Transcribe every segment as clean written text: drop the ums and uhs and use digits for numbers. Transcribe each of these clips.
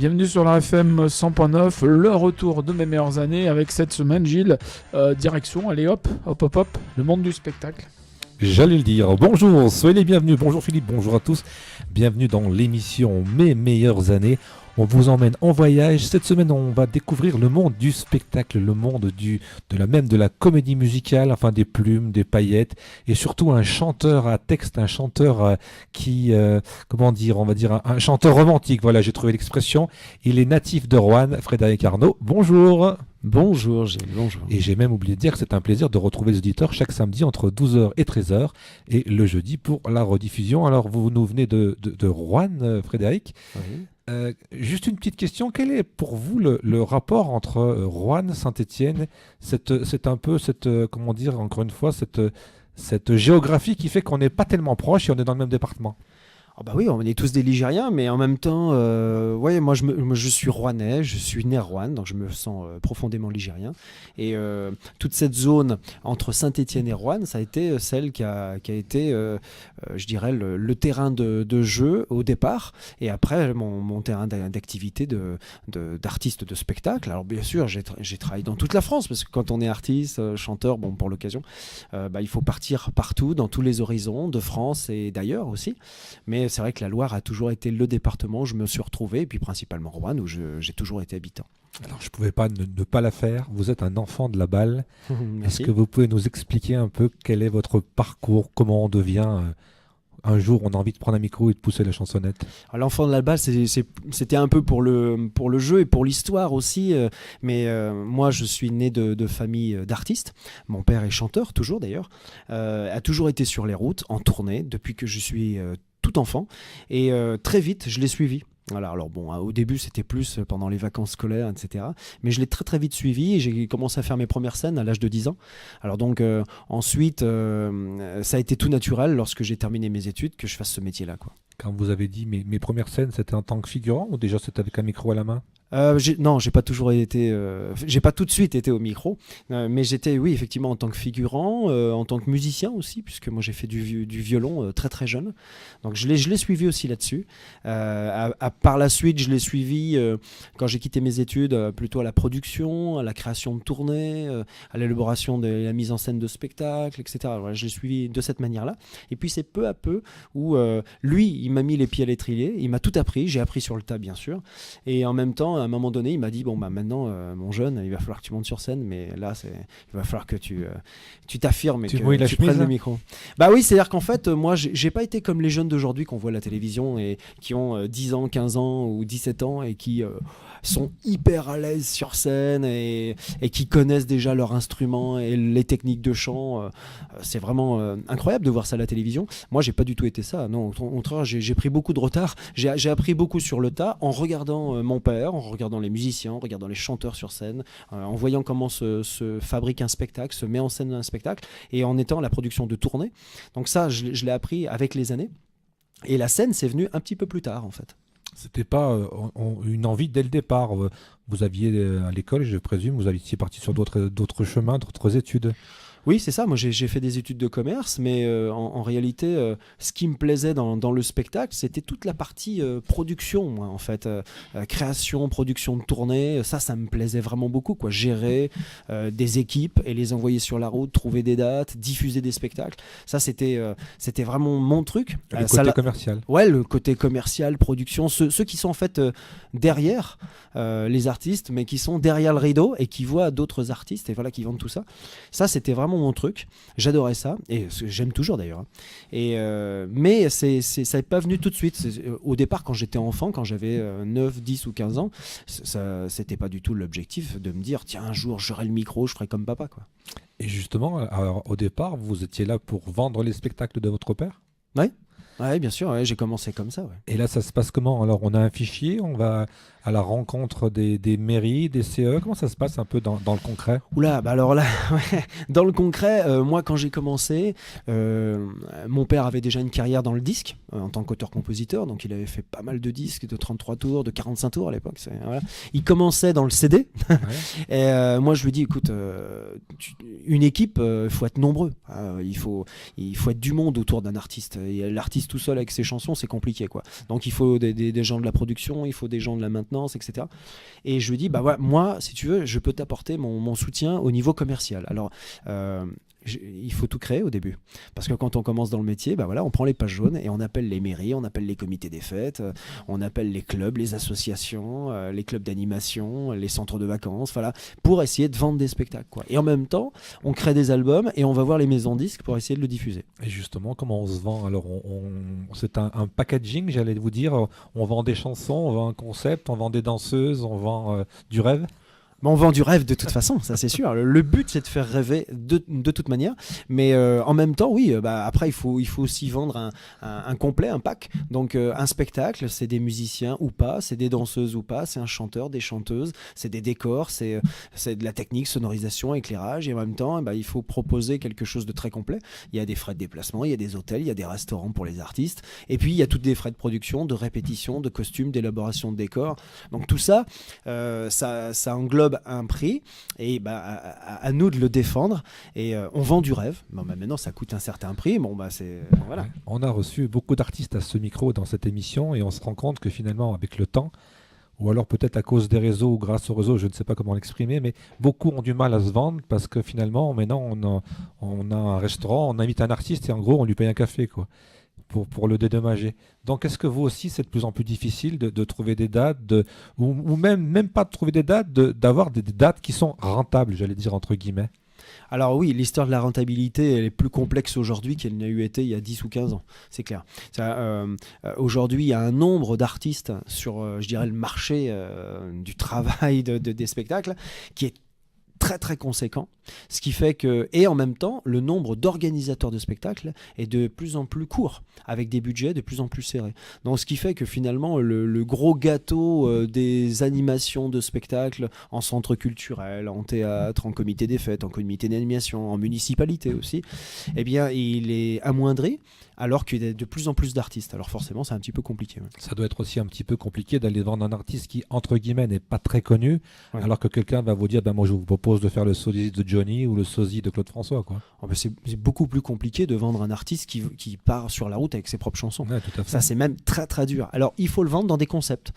Bienvenue sur la FM 100.9, le retour de mes meilleures années avec cette semaine, Gilles, direction, allez hop, le monde du spectacle. J'allais le dire. Bonjour, soyez les bienvenus. Bonjour Philippe, bonjour à tous. Bienvenue dans l'émission Mes meilleures années. On vous emmène en voyage. Cette semaine, on va découvrir le monde du spectacle, le monde de la comédie musicale, enfin des plumes, des paillettes, et surtout un chanteur à texte, un chanteur un chanteur romantique. Voilà, j'ai trouvé l'expression. Il est natif de Roanne, Frédéric Arnaud. Bonjour. Bonjour Gilles, bonjour. Et j'ai même oublié de dire que c'est un plaisir de retrouver les auditeurs chaque samedi entre 12h et 13h et le jeudi pour la rediffusion. Alors vous nous venez de Roanne, Frédéric. Oui. Juste une petite question, quel est pour vous le rapport entre Roanne, Saint-Étienne, cette géographie qui fait qu'on n'est pas tellement proche et on est dans le même département? Oh bah oui, on est tous des Ligériens, mais en même temps, moi je suis Rouennais, je suis né à Roanne, donc je me sens profondément ligérien. Et toute cette zone entre Saint-Étienne et Roanne, ça a été celle qui a été, je dirais, le terrain de jeu au départ, et après mon terrain d'activité d'artiste de spectacle. Alors bien sûr, j'ai travaillé dans toute la France, parce que quand on est artiste, chanteur, bon pour l'occasion, il faut partir partout, dans tous les horizons, de France et d'ailleurs aussi. Mais c'est vrai que la Loire a toujours été le département où je me suis retrouvé, et puis principalement Roanne, où j'ai toujours été habitant. Alors je ne pouvais pas ne pas la faire, vous êtes un enfant de la balle. Est-ce que vous pouvez nous expliquer un peu quel est votre parcours, comment on devient un jour on a envie de prendre un micro et de pousser la chansonnette? Alors, l'enfant de la balle, c'était un peu pour le jeu et pour l'histoire aussi, mais moi je suis né de famille d'artistes. Mon père est chanteur, toujours d'ailleurs, a toujours été sur les routes, en tournée, depuis que je suis tout enfant, et très vite je l'ai suivi. Voilà, alors bon, au début c'était plus pendant les vacances scolaires, etc. Mais je l'ai très très vite suivi et j'ai commencé à faire mes premières scènes à l'âge de 10 ans. Alors donc ensuite, ça a été tout naturel lorsque j'ai terminé mes études que je fasse ce métier-là, quoi. Quand vous avez dit mes premières scènes, c'était en tant que figurant ou déjà c'était avec un micro à la main? Non, j'ai pas toujours été, j'ai pas tout de suite été au micro, mais j'étais, oui, effectivement, en tant que figurant, en tant que musicien aussi, puisque moi j'ai fait du violon très très jeune. Donc je l'ai suivi aussi là-dessus. Par la suite, je l'ai suivi quand j'ai quitté mes études, plutôt à la production, à la création de tournées, à l'élaboration de la mise en scène de spectacles, etc. Voilà, je l'ai suivi de cette manière-là. Et puis c'est peu à peu où lui, il m'a mis les pieds à l'étrier, il m'a tout appris, j'ai appris sur le tas bien sûr, et en même temps, à un moment donné, il m'a dit bon bah maintenant mon jeune, il va falloir que tu montes sur scène, mais là il va falloir que tu t'affirmes et que tu prennes le micro. Bah oui, c'est-à-dire qu'en fait moi j'ai pas été comme les jeunes d'aujourd'hui qu'on voit à la télévision et qui ont 10 ans, 15 ans ou 17 ans et qui sont hyper à l'aise sur scène et qui connaissent déjà leur instrument et les techniques de chant. C'est vraiment incroyable de voir ça à la télévision. Moi j'ai pas du tout été ça, non, au contraire j'ai pris beaucoup de retard. J'ai appris beaucoup sur le tas en regardant mon père, en regardant les musiciens, en regardant les chanteurs sur scène, en voyant comment se fabrique un spectacle, se met en scène un spectacle, et en étant à la production de tournées. Donc ça, je l'ai appris avec les années. Et la scène, c'est venu un petit peu plus tard, en fait. C'était pas une envie dès le départ. Vous aviez à l'école, je présume, vous étiez parti sur d'autres chemins, d'autres études. Oui, c'est ça. Moi, j'ai fait des études de commerce, mais en réalité, ce qui me plaisait dans le spectacle, c'était toute la partie production, moi, en fait. Création, production de tournée, ça me plaisait vraiment beaucoup, quoi. Gérer des équipes et les envoyer sur la route, trouver des dates, diffuser des spectacles. Ça, c'était vraiment mon truc. Le côté commercial. Ouais, le côté commercial, production. Ceux qui sont en fait derrière les artistes, mais qui sont derrière le rideau et qui voient d'autres artistes et voilà, qui vendent tout ça. Ça, c'était vraiment mon truc, j'adorais ça et j'aime toujours d'ailleurs, hein. Et mais ça n'est pas venu tout de suite. Au départ, quand j'étais enfant, quand j'avais 9, 10 ou 15 ans, c'était pas du tout l'objectif de me dire tiens, un jour j'aurai le micro, je ferai comme papa, quoi. Et justement, alors, au départ, vous étiez là pour vendre les spectacles de votre père? Oui, bien sûr, ouais, j'ai commencé comme ça. Ouais. Et là, ça se passe comment? Alors, on a un fichier, on va à la rencontre des mairies, des CE. Comment ça se passe un peu dans le concret? Oula, bah alors là, ouais, dans le concret, moi, quand j'ai commencé, mon père avait déjà une carrière dans le disque, en tant qu'auteur-compositeur, donc il avait fait pas mal de disques, de 33 tours, de 45 tours à l'époque. Voilà. Il commençait dans le CD, ouais. Et moi, je lui dis, écoute, une équipe, il faut être nombreux. Il faut être du monde autour d'un artiste. Et l'artiste tout seul avec ses chansons, c'est compliqué, quoi. Donc il faut des gens de la production, il faut des gens de la maintenance, maintenance, etc. Et je lui dis, bah ouais, moi, si tu veux, je peux t'apporter mon soutien au niveau commercial. Alors, il faut tout créer au début. Parce que quand on commence dans le métier, bah voilà, on prend les pages jaunes et on appelle les mairies, on appelle les comités des fêtes, on appelle les clubs, les associations, les clubs d'animation, les centres de vacances, voilà, pour essayer de vendre des spectacles, quoi. Et en même temps, on crée des albums et on va voir les maisons disques pour essayer de le diffuser. Et justement, comment on se vend? Alors, c'est un packaging, j'allais vous dire. On vend des chansons, on vend un concept, on vend des danseuses, on vend du rêve. On vend du rêve de toute façon, ça c'est sûr. Le but c'est de faire rêver de toute manière, mais en même temps, oui, après il faut aussi vendre un complet, un pack. Donc un spectacle, c'est des musiciens ou pas, c'est des danseuses ou pas, c'est un chanteur, des chanteuses, c'est des décors, c'est de la technique, sonorisation, éclairage, et en même temps, il faut proposer quelque chose de très complet. Il y a des frais de déplacement, il y a des hôtels, il y a des restaurants pour les artistes, et puis il y a toutes des frais de production, de répétition, de costumes, d'élaboration de décors. Donc tout ça, ça englobe un prix et à nous de le défendre et on vend du rêve. Maintenant ça coûte un certain prix, voilà. Ouais. On a reçu beaucoup d'artistes à ce micro dans cette émission et on se rend compte que finalement avec le temps, ou alors peut-être à cause des réseaux ou grâce aux réseaux, je ne sais pas comment l'exprimer, mais beaucoup ont du mal à se vendre parce que finalement maintenant on a un restaurant, on invite un artiste et en gros on lui paye un café, quoi, pour le dédommager. Donc est-ce que vous aussi c'est de plus en plus difficile de trouver des dates, ou même pas de trouver des dates, d'avoir des dates qui sont rentables, j'allais dire entre guillemets? Alors oui, l'histoire de la rentabilité, elle est plus complexe aujourd'hui qu'elle n'a eu été il y a 10 ou 15 ans, c'est clair. Aujourd'hui, il y a un nombre d'artistes sur, je dirais, le marché du travail des spectacles qui est très très conséquent, ce qui fait que, et en même temps, le nombre d'organisateurs de spectacles est de plus en plus court, avec des budgets de plus en plus serrés. Donc ce qui fait que finalement, le gros gâteau des animations de spectacles en centre culturel, en théâtre, en comité des fêtes, en comité d'animation, en municipalité aussi, eh bien il est amoindri, alors qu'il y a de plus en plus d'artistes. Alors forcément, c'est un petit peu compliqué. Ouais. Ça doit être aussi un petit peu compliqué d'aller vendre un artiste qui, entre guillemets, n'est pas très connu, ouais, alors que quelqu'un va vous dire, moi je vous propose de faire le sosie de Johnny ou le sosie de Claude François, quoi. C'est beaucoup plus compliqué de vendre un artiste qui part sur la route avec ses propres chansons. Ouais, tout à fait. Ça, c'est même très très dur. Alors, il faut le vendre dans des concepts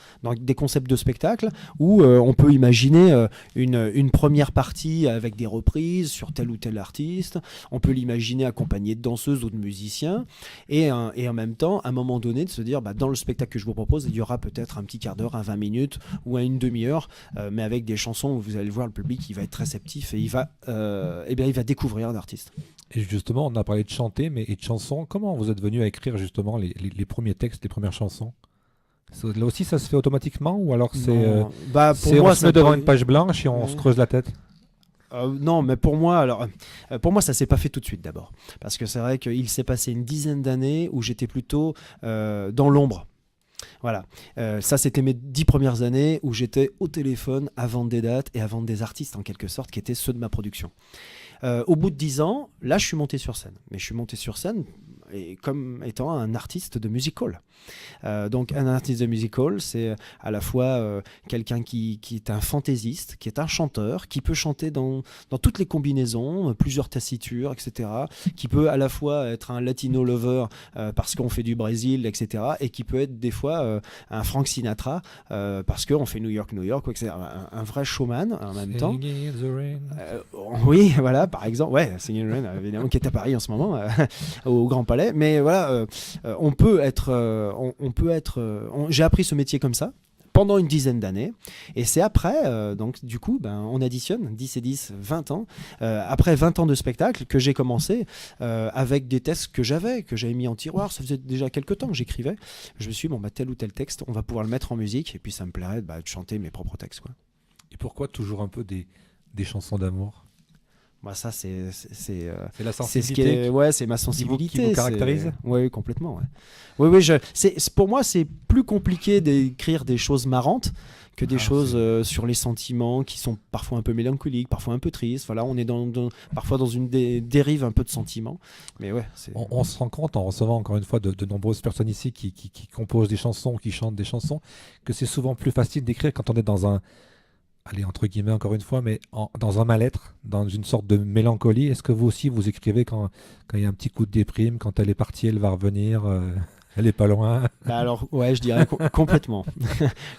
de spectacle où on peut imaginer une première partie avec des reprises sur tel ou tel artiste. On peut l'imaginer accompagné de danseuses ou de musiciens. Et en même temps, à un moment donné, de se dire, dans le spectacle que je vous propose, il y aura peut-être un petit quart d'heure, 20 minutes ou une demi-heure, mais avec des chansons où vous allez voir, le public, il va être réceptif et il va découvrir l'artiste. Et justement, on a parlé de chanter, mais et de chansons. Comment vous êtes venu à écrire justement les premiers textes, les premières chansons? Là aussi, ça se fait automatiquement, ou alors c'est on se met devant une page blanche et on se creuse la tête? Non, mais pour moi, ça s'est pas fait tout de suite d'abord. Parce que c'est vrai qu'il s'est passé une dizaine d'années où j'étais plutôt dans l'ombre. Voilà, ça c'était mes 10 premières années où j'étais au téléphone à vendre des dates et à vendre des artistes en quelque sorte qui étaient ceux de ma production. Au bout de 10 ans, là je suis monté sur scène. Mais je suis monté sur scène comme étant un artiste de music hall. Donc un artiste de music hall, c'est à la fois quelqu'un qui est un fantaisiste, qui est un chanteur, qui peut chanter dans toutes les combinaisons, plusieurs tessitures, etc. Qui peut à la fois être un latino lover parce qu'on fait du Brésil, etc. Et qui peut être des fois un Frank Sinatra parce qu'on fait New York, etc. Un vrai showman en même temps. Oui, voilà, par exemple, ouais, Singing in the Rain, évidemment, qui est à Paris en ce moment, au Grand Palais. Mais voilà, j'ai appris ce métier comme ça pendant une dizaine d'années, et c'est après, donc du coup, on additionne 10 et 10, 20 ans, après 20 ans de spectacle, que j'ai commencé avec des textes que j'avais mis en tiroir. Ça faisait déjà quelques temps que j'écrivais. Je me suis dit, tel ou tel texte, on va pouvoir le mettre en musique, et puis ça me plairait de chanter mes propres textes, quoi. Et pourquoi toujours un peu des chansons d'amour? Ça c'est la sensibilité. C'est ma sensibilité qui vous caractérise. Oui, complètement. Ouais. Oui, pour moi c'est plus compliqué d'écrire des choses marrantes que des choses sur les sentiments qui sont parfois un peu mélancoliques, parfois un peu tristes. Voilà, on est parfois dans une dérive un peu de sentiments. Mais ouais, on se rend compte en recevant encore une fois de nombreuses personnes ici qui composent des chansons, qui chantent des chansons, que c'est souvent plus facile d'écrire quand on est dans un, allez, entre guillemets encore une fois, mais dans un mal-être, dans une sorte de mélancolie. Est-ce que vous aussi vous écrivez quand il y a un petit coup de déprime, quand elle est partie, elle va revenir Elle est pas loin. Bah alors, ouais, je dirais complètement.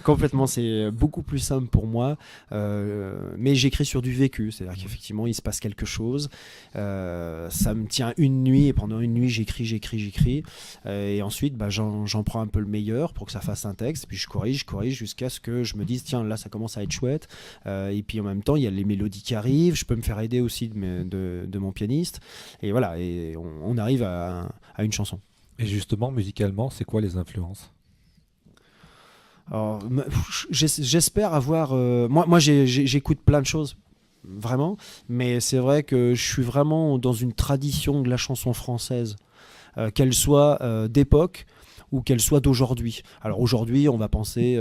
Complètement, c'est beaucoup plus simple pour moi. Mais j'écris sur du vécu, c'est-à-dire qu'effectivement, il se passe quelque chose. Ça me tient une nuit, et pendant une nuit, j'écris. Et ensuite, bah, j'en prends un peu le meilleur pour que ça fasse un texte. Puis je corrige jusqu'à ce que je me dise, tiens, là, ça commence à être chouette. Et puis en même temps, il y a les mélodies qui arrivent. Je peux me faire aider aussi de mon pianiste. Et voilà, et on arrive à une chanson. Et justement, musicalement, c'est quoi les influences? Alors, j'espère avoir... Moi j'écoute plein de choses, vraiment. Mais c'est vrai que je suis vraiment dans une tradition de la chanson française, qu'elle soit d'époque ou qu'elle soit d'aujourd'hui. Alors aujourd'hui, on va penser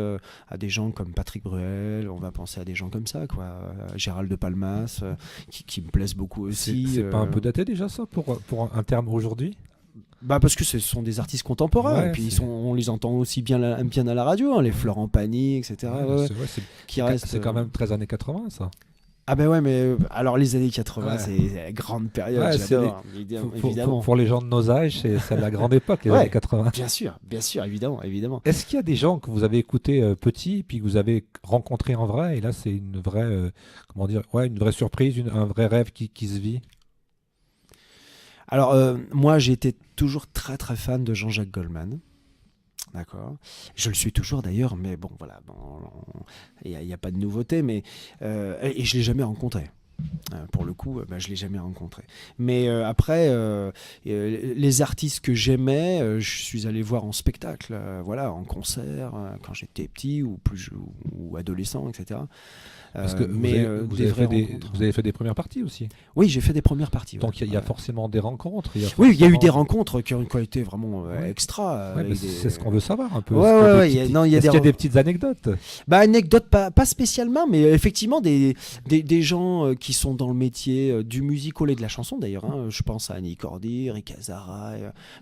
à des gens comme Patrick Bruel, on va penser à des gens comme ça, quoi. Gérald de Palmas, qui me plaisent beaucoup aussi. C'est pas un peu daté déjà ça pour un terme aujourd'hui? Bah parce que ce sont des artistes contemporains, Ouais, et puis on les entend aussi bien à la radio, hein, les Florent Pagny, etc. C'est quand même 13 années 80 ça. Ah ben ouais, mais alors les années 80, c'est la grande période, Ouais, j'adore, évidemment. Pour les gens de nos âges, c'est la grande époque, les années 80. Bien sûr, évidemment. Est-ce qu'il y a des gens que vous avez écoutés petits, puis que vous avez rencontrés en vrai, et là c'est une vraie, une vraie surprise, un vrai rêve qui se vit? Alors moi j'ai été toujours très très fan de Jean-Jacques Goldman. D'accord. Je le suis toujours d'ailleurs, mais bon, voilà, il n'y a pas de nouveauté, mais et je l'ai jamais rencontré. Pour le coup, je l'ai jamais rencontré. Mais après, les artistes que j'aimais, je suis allé voir en spectacle, voilà, en concert, quand j'étais petit ou adolescent, etc. Parce que vous avez fait des premières parties aussi. Oui, j'ai fait des premières parties. Donc il y a forcément des rencontres. Oui, il y a eu des rencontres qui ont été vraiment extra. C'est ce qu'on veut savoir un peu. Est-ce qu'il y a des petites anecdotes? Anecdotes pas spécialement, mais effectivement des gens qui sont dans le métier du musical et de la chanson d'ailleurs. Hein. Je pense à Annie Cordy, Rick Hazara,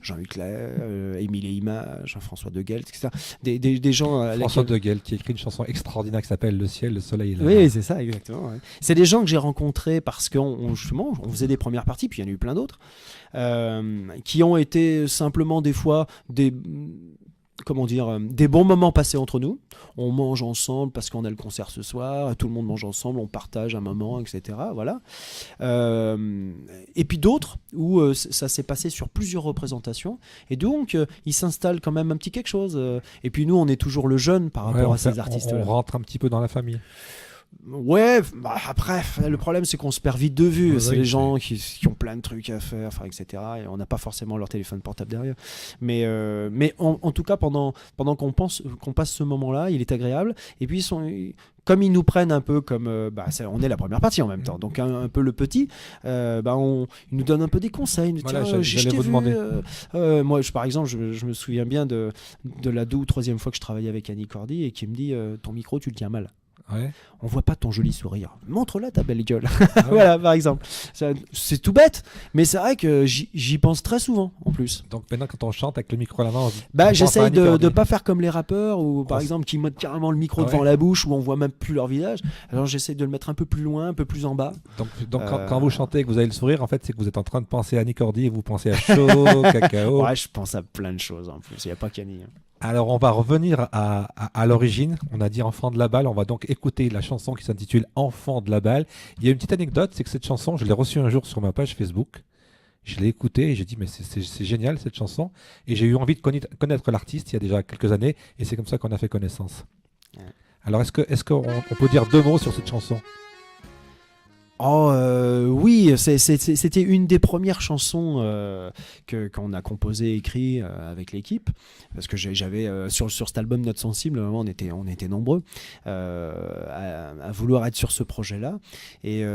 Jean Huclet, Émile et Images, François de Guelt, etc. Des gens. François de Guelt qui écrit une chanson extraordinaire qui s'appelle Le ciel, le soleil et la Oui, c'est ça, exactement. Ouais. C'est des gens que j'ai rencontrés parce qu'on faisait des premières parties, puis il y en a eu plein d'autres, qui ont été simplement des fois des bons moments passés entre nous. On mange ensemble parce qu'on a le concert ce soir, tout le monde mange ensemble, on partage un moment, etc. Voilà. Et puis d'autres où ça s'est passé sur plusieurs représentations, et donc il s'installe quand même un petit quelque chose. Et puis nous, on est toujours le jeune par rapport à ces artistes-là. On rentre un petit peu dans la famille. Ouais, après, le problème c'est qu'on se perd vite de vue. C'est les gens qui ont plein de trucs à faire, etc. Et on n'a pas forcément leur téléphone portable derrière. Mais en tout cas, pendant qu'on passe ce moment-là, il est agréable. Et puis, comme ils nous prennent un peu comme... on est la première partie en même temps. Donc, un peu le petit, ils nous donnent un peu des conseils. Voilà, j'allais vous demander. Moi, par exemple, je me souviens bien de la 2e ou 3e fois que je travaillais avec Annie Cordy et qui me dit ton micro, tu le tiens mal. Ouais. On voit pas ton joli sourire. Montre-la ta belle gueule. Voilà, par exemple. C'est tout bête, mais c'est vrai que j'y pense très souvent en plus. Donc maintenant, quand on chante avec le micro à la main, j'essaye de pas faire comme les rappeurs ou par exemple qui mettent carrément le micro devant la bouche où on voit même plus leur visage. Alors j'essaye de le mettre un peu plus loin, un peu plus en bas. Donc quand vous chantez et que vous avez le sourire, en fait, c'est que vous êtes en train de penser à Annie Cordy et vous pensez à chaud, cacao. Ouais, je pense à plein de choses en plus. Il n'y a pas qu'Annie. Alors on va revenir à l'origine. On a dit Enfant de la balle. On va donc écouter la chanson qui s'intitule Enfant de la balle. Il y a une petite anecdote, c'est que cette chanson, je l'ai reçue un jour sur ma page Facebook. Je l'ai écoutée et j'ai dit mais c'est génial cette chanson. Et j'ai eu envie de connaître l'artiste il y a déjà quelques années et c'est comme ça qu'on a fait connaissance. Ouais. Alors est-ce qu'on peut dire 2 mots sur cette chanson? Oui, c'était une des premières chansons qu'on a composées et écrites avec l'équipe, parce que j'avais sur cet album Note Sensible, on était nombreux à vouloir être sur ce projet-là, et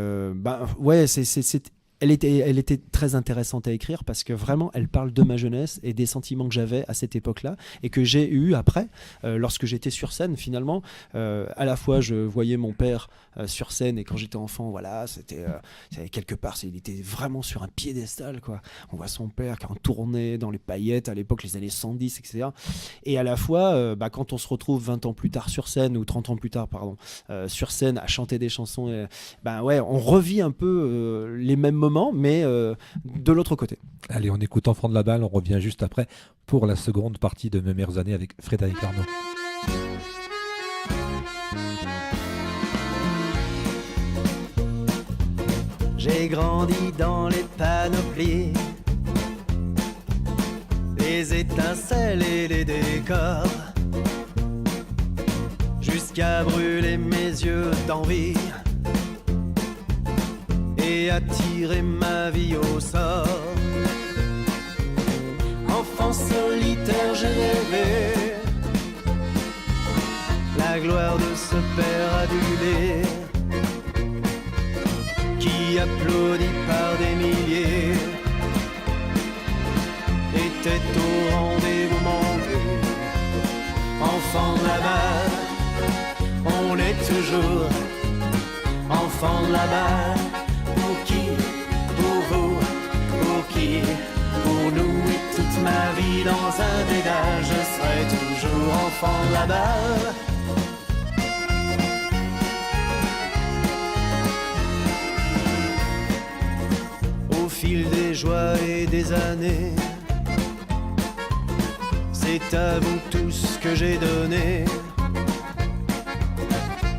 elle était très intéressante à écrire parce que vraiment elle parle de ma jeunesse et des sentiments que j'avais à cette époque-là et que j'ai eu après lorsque j'étais sur scène. Finalement, à la fois je voyais mon père sur scène et quand j'étais enfant, voilà, c'était quelque part, il était vraiment sur un piédestal, quoi. On voit son père qui en tournait dans les paillettes à l'époque, les années 110, etc. Et à la fois, quand on se retrouve 20 ans plus tard sur scène ou 30 ans plus tard, pardon, sur scène à chanter des chansons, on revit un peu les mêmes moments, mais de l'autre côté. Allez, on écoute Enfant de la balle, on revient juste après pour la seconde partie de Mes meilleures années avec Frédéric Arnaud. J'ai grandi dans les panoplies, les étincelles et les décors, jusqu'à brûler mes yeux d'envie et attirer ma vie au sort. Enfant solitaire, j'ai rêvé la gloire de ce père adulé qui applaudit par des milliers, était au rendez-vous manqué. Enfant de la balle, on est toujours enfant de la balle. Pour qui? Pour vous? Pour qui? Pour nous. Et toute ma vie dans un dédale, je serai toujours enfant de la balle. Au fil des joies et des années, c'est à vous tous que j'ai donné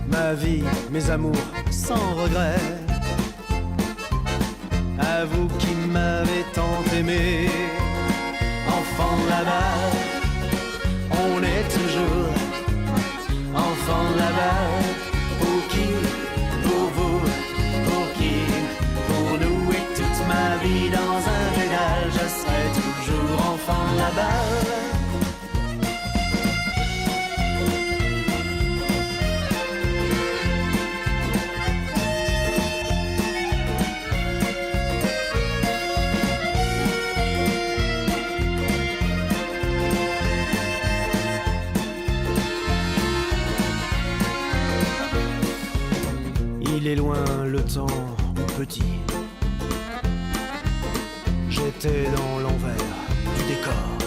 ma vie, mes amours, sans regret. À vous qui m'avez tant aimé, enfant de la balle, on est toujours enfant de la balle. Pour qui? Pour vous? Pour qui? Pour nous. Et toute ma vie dans un pédale, je serai toujours enfant de la balle. Il est loin le temps où petit j'étais dans l'envers du décor.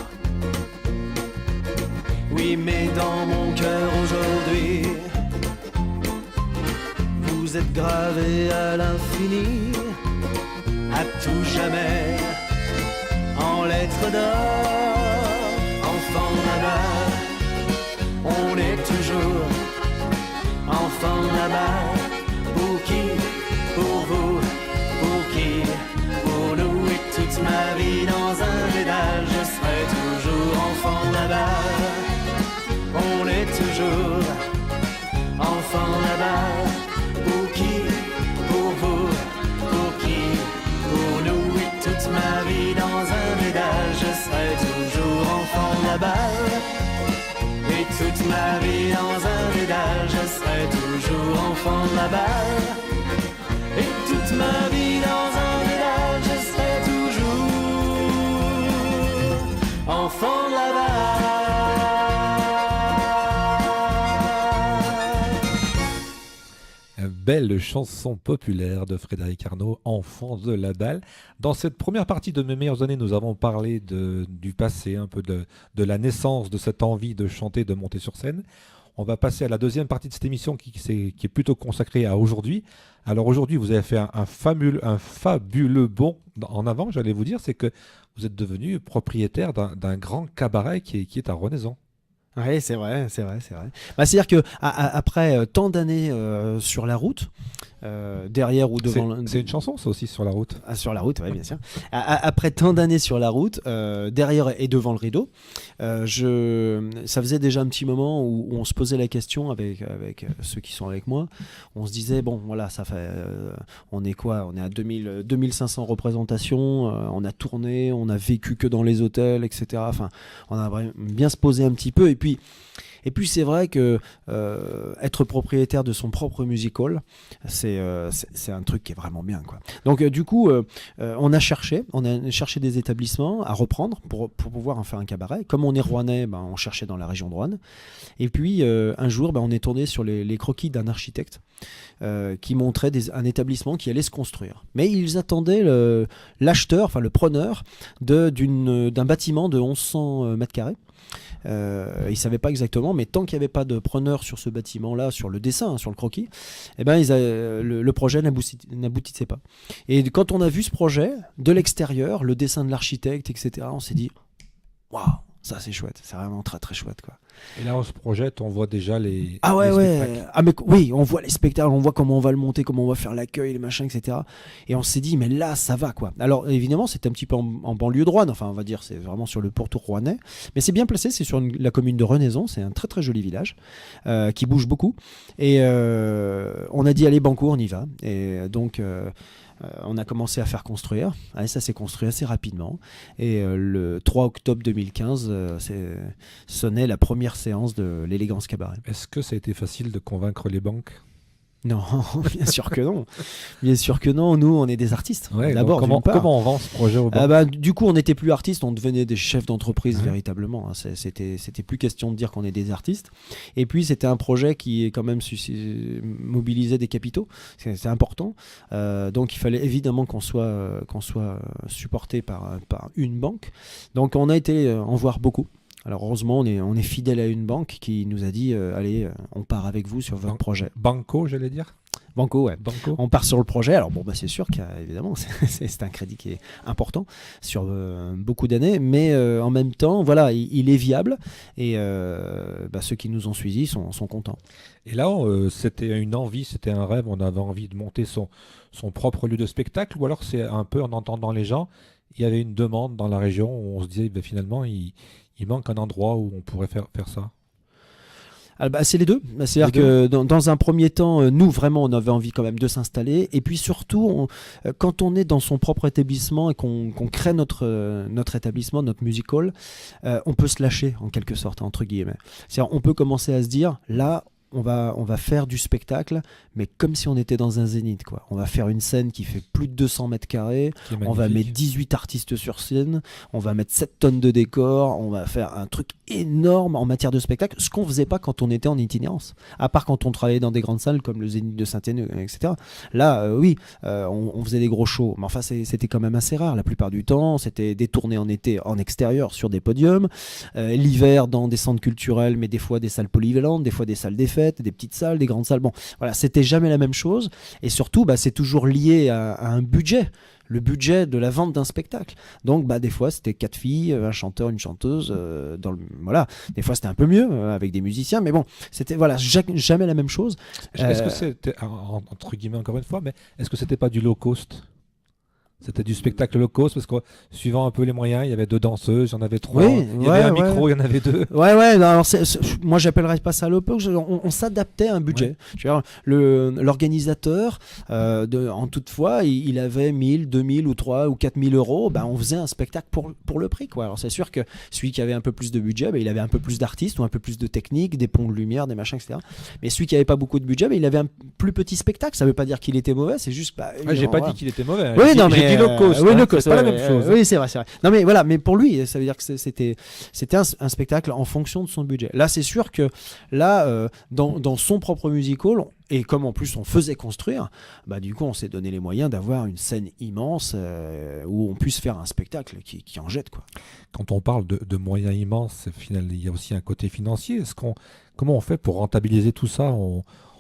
Oui, mais dans mon cœur aujourd'hui, vous êtes gravés à l'infini, à tout jamais, en lettres d'or. Enfant de la balle, on est toujours enfant de la balle. Pour qui? Pour vous? Pour qui? Pour nous. Et toute ma vie dans un pédale, je serai toujours enfant de la balle. On est toujours enfant de la balle. Pour qui? Pour vous? Pour qui? Pour nous. Et toute ma vie dans un pédale, je serai toujours enfant de la balle. Et toute ma vie dans un pédale, je serai toujours enfant de la balle. Et toute ma vie dans un pédale, je serai toujours enfant de la balle. Belle chanson populaire de Frédéric Arnaud, Enfant de la balle. Dans cette première partie de Mes meilleures années, nous avons parlé du passé, un peu de la naissance de cette envie de chanter, de monter sur scène. On va passer à la deuxième partie de cette émission qui est plutôt consacrée à aujourd'hui. Alors aujourd'hui, vous avez fait un fabuleux bond en avant, j'allais vous dire, c'est que vous êtes devenu propriétaire d'un grand cabaret qui est à Renaison. Oui, c'est vrai. Bah, c'est-à-dire que après tant d'années sur la route, derrière ou devant... C'est une chanson, ça aussi, sur la route. Ah, sur la route, oui, bien sûr. Après tant d'années sur la route, derrière et devant le rideau, ça faisait déjà un petit moment où on se posait la question avec ceux qui sont avec moi. On se disait, bon, voilà, ça fait... on est quoi? On est à 2500 représentations, on a tourné, on a vécu que dans les hôtels, etc. Enfin, on a bien se poser un petit peu. Et puis c'est vrai que être propriétaire de son propre music hall, c'est un truc qui est vraiment bien, quoi. Donc du coup, on a cherché des établissements à reprendre pour pouvoir en faire un cabaret. Comme on est rouennais, on cherchait dans la région de Roanne. Et puis un jour, on est tourné sur les croquis d'un architecte qui montrait un établissement qui allait se construire. Mais ils attendaient l'acheteur, enfin le preneur d'un bâtiment de 1100 mètres carrés. Ils ne savaient pas exactement, mais tant qu'il n'y avait pas de preneur sur ce bâtiment-là, sur le dessin, hein, sur le croquis, eh ben, le projet n'aboutissait pas. Et quand on a vu ce projet, de l'extérieur, le dessin de l'architecte, etc., on s'est dit, waouh, ça c'est chouette, c'est vraiment très très chouette, quoi. Et là, on se projette, on voit déjà les. Ah ouais, les ouais. spectacles. Ah mais oui, on voit les spectacles, on voit comment on va le monter, comment on va faire l'accueil, les machins, etc. Et on s'est dit, mais là, ça va, quoi. Alors évidemment, c'est un petit peu en banlieue de Roanne, enfin on va dire, c'est vraiment sur le pourtour rouennais. Mais c'est bien placé, c'est sur la commune de Renaison, c'est un très très joli village qui bouge beaucoup. Et on a dit, allez, banco, on y va. Et donc... on a commencé à faire construire, et ça s'est construit assez rapidement. Et le 3 octobre 2015, sonnait la première séance de l'Élégance Cabaret. Est-ce que ça a été facile de convaincre les banques? Non, bien sûr que non. Bien sûr que non, nous on est des artistes. Ouais, D'abord, donc comment on vend ce projet aux banques? du coup, on n'était plus artistes, on devenait des chefs d'entreprise Ouais. véritablement. C'était plus question de dire qu'on est des artistes. Et puis, c'était un projet qui quand même mobilisait des capitaux. C'est important. Donc, il fallait évidemment qu'on soit supporté par une banque. Donc, on a été en voir beaucoup. Alors heureusement, on est fidèle à une banque qui nous a dit allez, on part avec vous sur votre projet. Banco, j'allais dire. Banco, ouais. Banco. On part sur le projet. Alors bon, bah, c'est sûr qu'évidemment, c'est un crédit qui est important sur beaucoup d'années, mais en même temps, voilà, il est viable et ceux qui nous ont suivis sont contents. Et là, c'était une envie, c'était un rêve. On avait envie de monter son propre lieu de spectacle, ou alors c'est un peu en entendant les gens, il y avait une demande dans la région où on se disait finalement, il manque un endroit où on pourrait faire ça. C'est les deux. C'est-à-dire que dans un premier temps, nous, vraiment, on avait envie quand même de s'installer. Et puis surtout, quand on est dans son propre établissement et qu'on crée notre établissement, notre music hall, on peut se lâcher, en quelque sorte, entre guillemets. C'est-à-dire, on peut commencer à se dire, là, on va faire du spectacle, mais comme si on était dans un zénith, quoi. On va faire une scène qui fait plus de 200 mètres carrés, on va mettre 18 artistes sur scène, on va mettre 7 tonnes de décors, on va faire un truc énorme en matière de spectacle, ce qu'on faisait pas quand on était en itinérance, à part quand on travaillait dans des grandes salles comme le Zénith de Saint-Étienne, etc. Là, on faisait des gros shows, mais enfin c'était quand même assez rare. La plupart du temps, c'était des tournées en été en extérieur sur des podiums, l'hiver dans des centres culturels, mais des fois des salles polyvalentes, des fois des salles des fêtes, des petites salles, des grandes salles. Bon, voilà, c'était jamais la même chose. Et surtout, c'est toujours lié à un budget. Le budget de la vente d'un spectacle. Donc, des fois, c'était 4 filles, un chanteur, une chanteuse. Voilà. Des fois, c'était un peu mieux avec des musiciens. Mais bon, c'était jamais la même chose. Est-ce que c'était, entre guillemets encore une fois, mais est-ce que c'était pas du low cost? C'était du spectacle low cost parce que suivant un peu les moyens, il y avait 2 danseuses, il y en avait 3, il y avait un micro, il y en avait 2. Ouais. Alors moi, j'appellerais pas ça low cost. On s'adaptait à un budget. Ouais. Je veux dire, l'organisateur, en toutefois, il avait 1000, 2000 ou 3 ou 4000 euros. On faisait un spectacle pour le prix, quoi. Alors c'est sûr que celui qui avait un peu plus de budget, il avait un peu plus d'artistes ou un peu plus de technique, des ponts de lumière, des machins, etc. Mais celui qui avait pas beaucoup de budget, il avait un plus petit spectacle. Ça veut pas dire qu'il était mauvais, c'est juste. J'ai pas dit qu'il était mauvais. Oui, non, mais low cost, c'est pas la même chose. Oui, c'est vrai. Non, mais voilà, mais pour lui, ça veut dire que c'était un spectacle en fonction de son budget. Là, c'est sûr que dans son propre musical, et comme en plus on faisait construire, du coup, on s'est donné les moyens d'avoir une scène immense où on puisse faire un spectacle qui en jette, quoi. Quand on parle de moyens immenses, finalement, il y a aussi un côté financier. Comment on fait pour rentabiliser tout ça?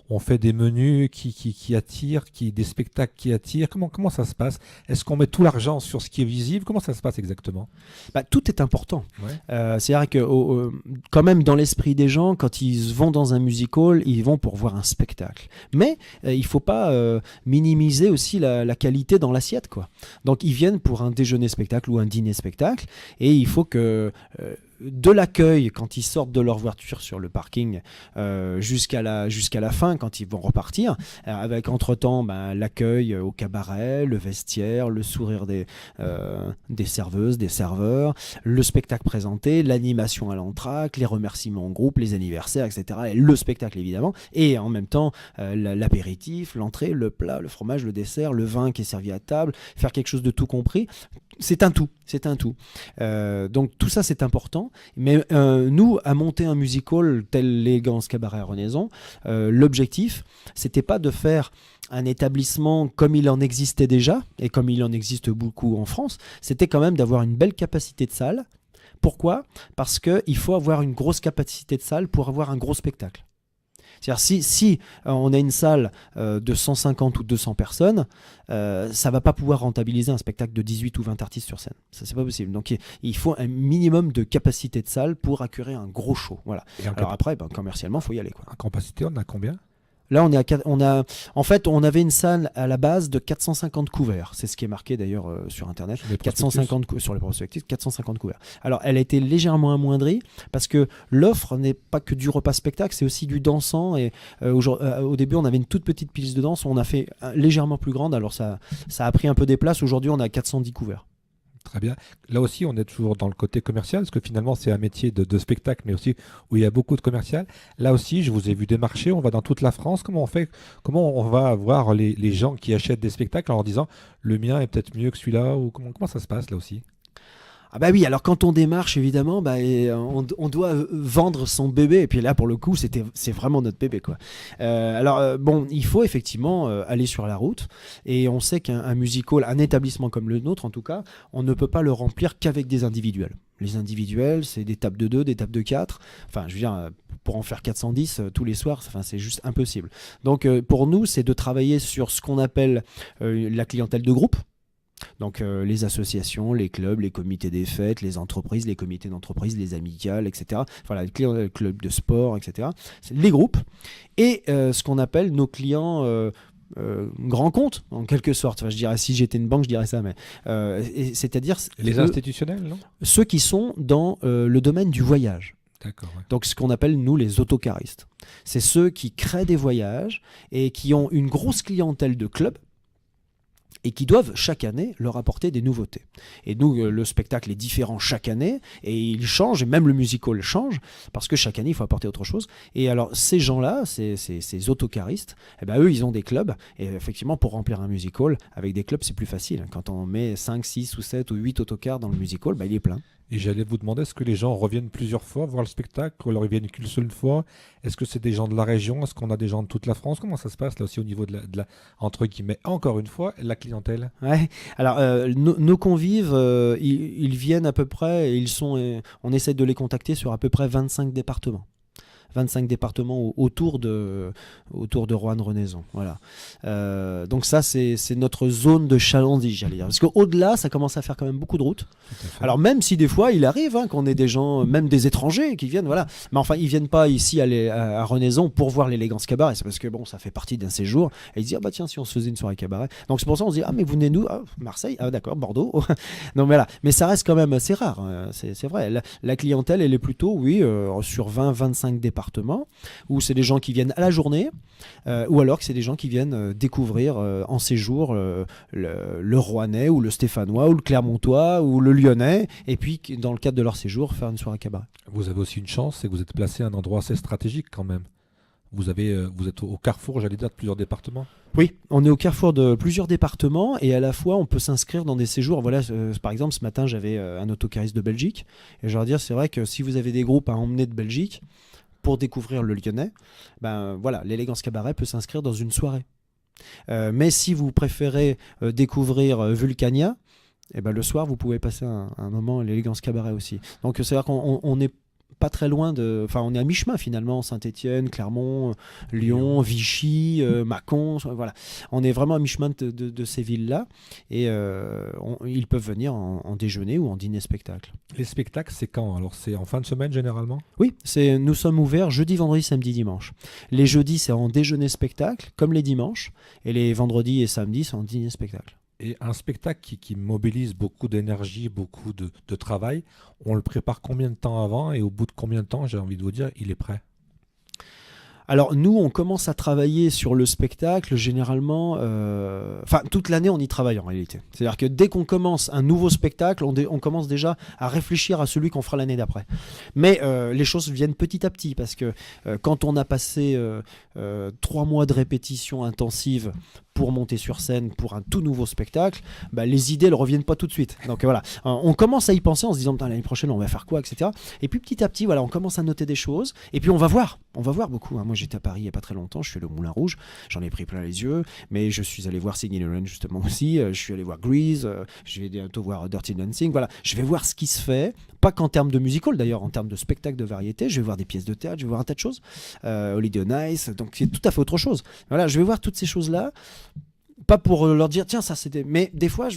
On fait des menus qui attirent, des spectacles qui attirent. Comment ça se passe? Est-ce qu'on met tout l'argent sur ce qui est visible? Comment ça se passe exactement? Tout est important. Ouais. C'est-à-dire que quand même dans l'esprit des gens, quand ils vont dans un music hall, ils vont pour voir un spectacle. Mais il ne faut pas minimiser aussi la qualité dans l'assiette, quoi. Donc ils viennent pour un déjeuner spectacle ou un dîner spectacle, et il faut que de l'accueil quand ils sortent de leur voiture sur le parking jusqu'à la fin quand ils vont repartir, avec entre-temps l'accueil au cabaret, le vestiaire, le sourire des serveuses, des serveurs, le spectacle présenté, l'animation à l'entracte, les remerciements en groupe, les anniversaires, etc. Et le spectacle évidemment, et en même temps l'apéritif, l'entrée, le plat, le fromage, le dessert, le vin qui est servi à table, faire quelque chose de tout compris. C'est un tout. Donc tout ça c'est important. Mais nous, à monter un musical tel l'Élégance Cabaret à Renaison, l'objectif, c'était pas de faire un établissement comme il en existait déjà, et comme il en existe beaucoup en France, c'était quand même d'avoir une belle capacité de salle, Pourquoi ? Parce qu'il faut avoir une grosse capacité de salle pour avoir un gros spectacle. C'est-à-dire si on a une salle de 150 ou 200 personnes, ça va pas pouvoir rentabiliser un spectacle de 18 ou 20 artistes sur scène. Ça, c'est pas possible. Donc il faut un minimum de capacité de salle pour accueillir un gros show. Voilà. Alors après, commercialement, il faut y aller, quoi. En capacité, on a combien ? Là, en fait, on avait une salle à la base de 450 couverts. C'est ce qui est marqué d'ailleurs sur Internet. Sur les prospectus, 450 couverts. Alors, elle a été légèrement amoindrie parce que l'offre n'est pas que du repas spectacle, c'est aussi du dansant. Et au début, on avait une toute petite piste de danse. On a fait légèrement plus grande. Alors, ça a pris un peu des places. Aujourd'hui, on a 410 couverts. Très bien. Là aussi, on est toujours dans le côté commercial, parce que finalement, c'est un métier de spectacle, mais aussi où il y a beaucoup de commercial. Là aussi, je vous ai vu démarcher, on va dans toute la France. Comment on fait ? Comment on va voir les gens qui achètent des spectacles en leur disant « le mien est peut-être mieux que celui-là » ou comment ça se passe là aussi ? Ah bah oui, alors quand on démarche, évidemment, on doit vendre son bébé. Et puis là, pour le coup, c'est vraiment notre bébé, quoi. Il faut effectivement aller sur la route. Et on sait qu'un music hall, un établissement comme le nôtre, en tout cas, on ne peut pas le remplir qu'avec des individuels. Les individuels, c'est des tables de 2, des tables de 4. Enfin, je veux dire, pour en faire 410 tous les soirs, c'est juste impossible. Donc, pour nous, c'est de travailler sur ce qu'on appelle la clientèle de groupe. Donc les associations, les clubs, les comités des fêtes, les entreprises, les comités d'entreprise, les amicales, etc. Voilà, les clubs de sport, etc. C'est les groupes. Et ce qu'on appelle nos clients grands comptes, en quelque sorte. Enfin, je dirais, si j'étais une banque, je dirais ça. Mais c'est-à-dire les institutionnels, non ? Ceux qui sont dans le domaine du voyage. D'accord, ouais. Donc ce qu'on appelle, nous, les autocaristes. C'est ceux qui créent des voyages et qui ont une grosse clientèle de clubs et qui doivent chaque année leur apporter des nouveautés. Et nous, le spectacle est différent chaque année, et il change, et même le music hall change, parce que chaque année, il faut apporter autre chose. Et alors, ces gens-là, ces autocaristes, eux, ils ont des clubs, et effectivement, pour remplir un music hall, avec des clubs, c'est plus facile. Quand on met 5, 6 ou 7 ou 8 autocars dans le music hall, il est plein. Et j'allais vous demander, est-ce que les gens reviennent plusieurs fois voir le spectacle, ou alors ils viennent qu'une seule fois ? Est-ce que c'est des gens de la région ? Est-ce qu'on a des gens de toute la France ? Comment ça se passe là aussi au niveau de la entre guillemets, encore une fois, la clientèle ? Ouais. Alors, nos convives, ils viennent à peu près, et on essaie de les contacter sur à peu près 25 départements. 25 départements autour de Roanne-Renaison. Voilà. Donc ça, c'est notre zone de chalandise, j'allais dire. Parce qu'au-delà, ça commence à faire quand même beaucoup de routes. Alors même si des fois, il arrive qu'on ait des gens, même des étrangers qui viennent, voilà. Mais enfin, ils viennent pas ici à Renaison pour voir l'élégance cabaret. C'est parce que ça fait partie d'un séjour. Et ils se disent, tiens, si on se faisait une soirée cabaret. Donc c'est pour ça qu'on se dit, mais vous venez d'où ? Marseille ? D'accord, Bordeaux. Donc voilà. Mais ça reste quand même assez rare. C'est vrai. La clientèle, elle est plutôt, sur 20-25 départements. Où c'est des gens qui viennent à la journée, ou alors que c'est des gens qui viennent découvrir en séjour le Rouennais ou le Stéphanois ou le Clermontois ou le Lyonnais, et puis dans le cadre de leur séjour faire une soirée cabaret. Vous avez aussi une chance, c'est que vous êtes placé à un endroit assez stratégique quand même. Vous êtes au carrefour, j'allais dire, de plusieurs départements. Oui, on est au carrefour de plusieurs départements, et à la fois on peut s'inscrire dans des séjours. Voilà, par exemple, ce matin j'avais un autocariste de Belgique, et je leur dis, c'est vrai que si vous avez des groupes à emmener de Belgique pour découvrir le Lyonnais, l'élégance cabaret peut s'inscrire dans une soirée. Mais si vous préférez découvrir Vulcania, le soir vous pouvez passer un moment à l'élégance cabaret aussi. Donc c'est-à-dire qu'on est pas très loin on est à mi-chemin finalement, Saint-Étienne, Clermont, Lyon, Vichy, Mâcon, voilà. On est vraiment à mi-chemin de ces villes-là, et ils peuvent venir en déjeuner ou en dîner spectacle. Les spectacles, c'est quand ? Alors c'est en fin de semaine généralement ? Oui, nous sommes ouverts jeudi, vendredi, samedi, dimanche. Les jeudis, c'est en déjeuner spectacle, comme les dimanches, et les vendredis et samedis, c'est en dîner spectacle. Et un spectacle qui mobilise beaucoup d'énergie, beaucoup de travail, on le prépare combien de temps avant, et au bout de combien de temps, j'ai envie de vous dire, il est prêt ? Alors nous, on commence à travailler sur le spectacle généralement, toute l'année on y travaille en réalité. C'est-à-dire que dès qu'on commence un nouveau spectacle, on commence déjà à réfléchir à celui qu'on fera l'année d'après. Mais les choses viennent petit à petit, parce que quand on a passé 3 mois de répétition intensive pour monter sur scène pour un tout nouveau spectacle, les idées ne reviennent pas tout de suite. Donc voilà, on commence à y penser en se disant putain, l'année prochaine on va faire quoi, etc. Et puis petit à petit, voilà, on commence à noter des choses et puis on va voir beaucoup. Moi j'étais à Paris il n'y a pas très longtemps, je suis allé au Moulin Rouge, j'en ai pris plein les yeux, mais je suis allé voir Singing in the Rain justement aussi, je suis allé voir Grease, je vais bientôt voir Dirty Dancing, voilà, je vais voir ce qui se fait, pas qu'en termes de musical d'ailleurs, en termes de spectacle de variété, je vais voir des pièces de théâtre, je vais voir un tas de choses, Holiday on Ice, donc c'est tout à fait autre chose. Voilà, je vais voir toutes ces choses-là, pas pour leur dire tiens ça c'était, mais des fois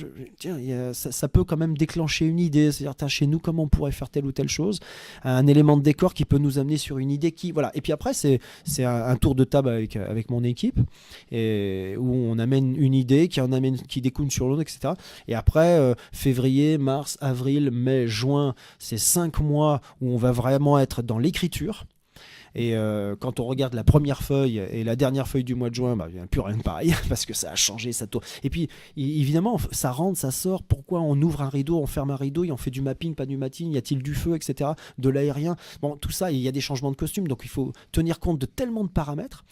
ça peut quand même déclencher une idée, c'est-à-dire tiens, chez nous comment on pourrait faire telle ou telle chose, un élément de décor qui peut nous amener sur une idée qui voilà, et puis après c'est un tour de table avec mon équipe et où on amène une idée qui découle sur l'autre, etc. Et après février, mars, avril, mai, juin, c'est 5 mois où on va vraiment être dans l'écriture. Et quand on regarde la première feuille et la dernière feuille du mois de juin, il n'y a plus rien de pareil parce que ça a changé, ça tourne. Et puis évidemment, ça rentre, ça sort. Pourquoi on ouvre un rideau, on ferme un rideau, et on fait du mapping, pas du mapping, y a-t-il du feu, etc. De l'aérien. Bon, tout ça, il y a des changements de costume, donc il faut tenir compte de tellement de paramètres.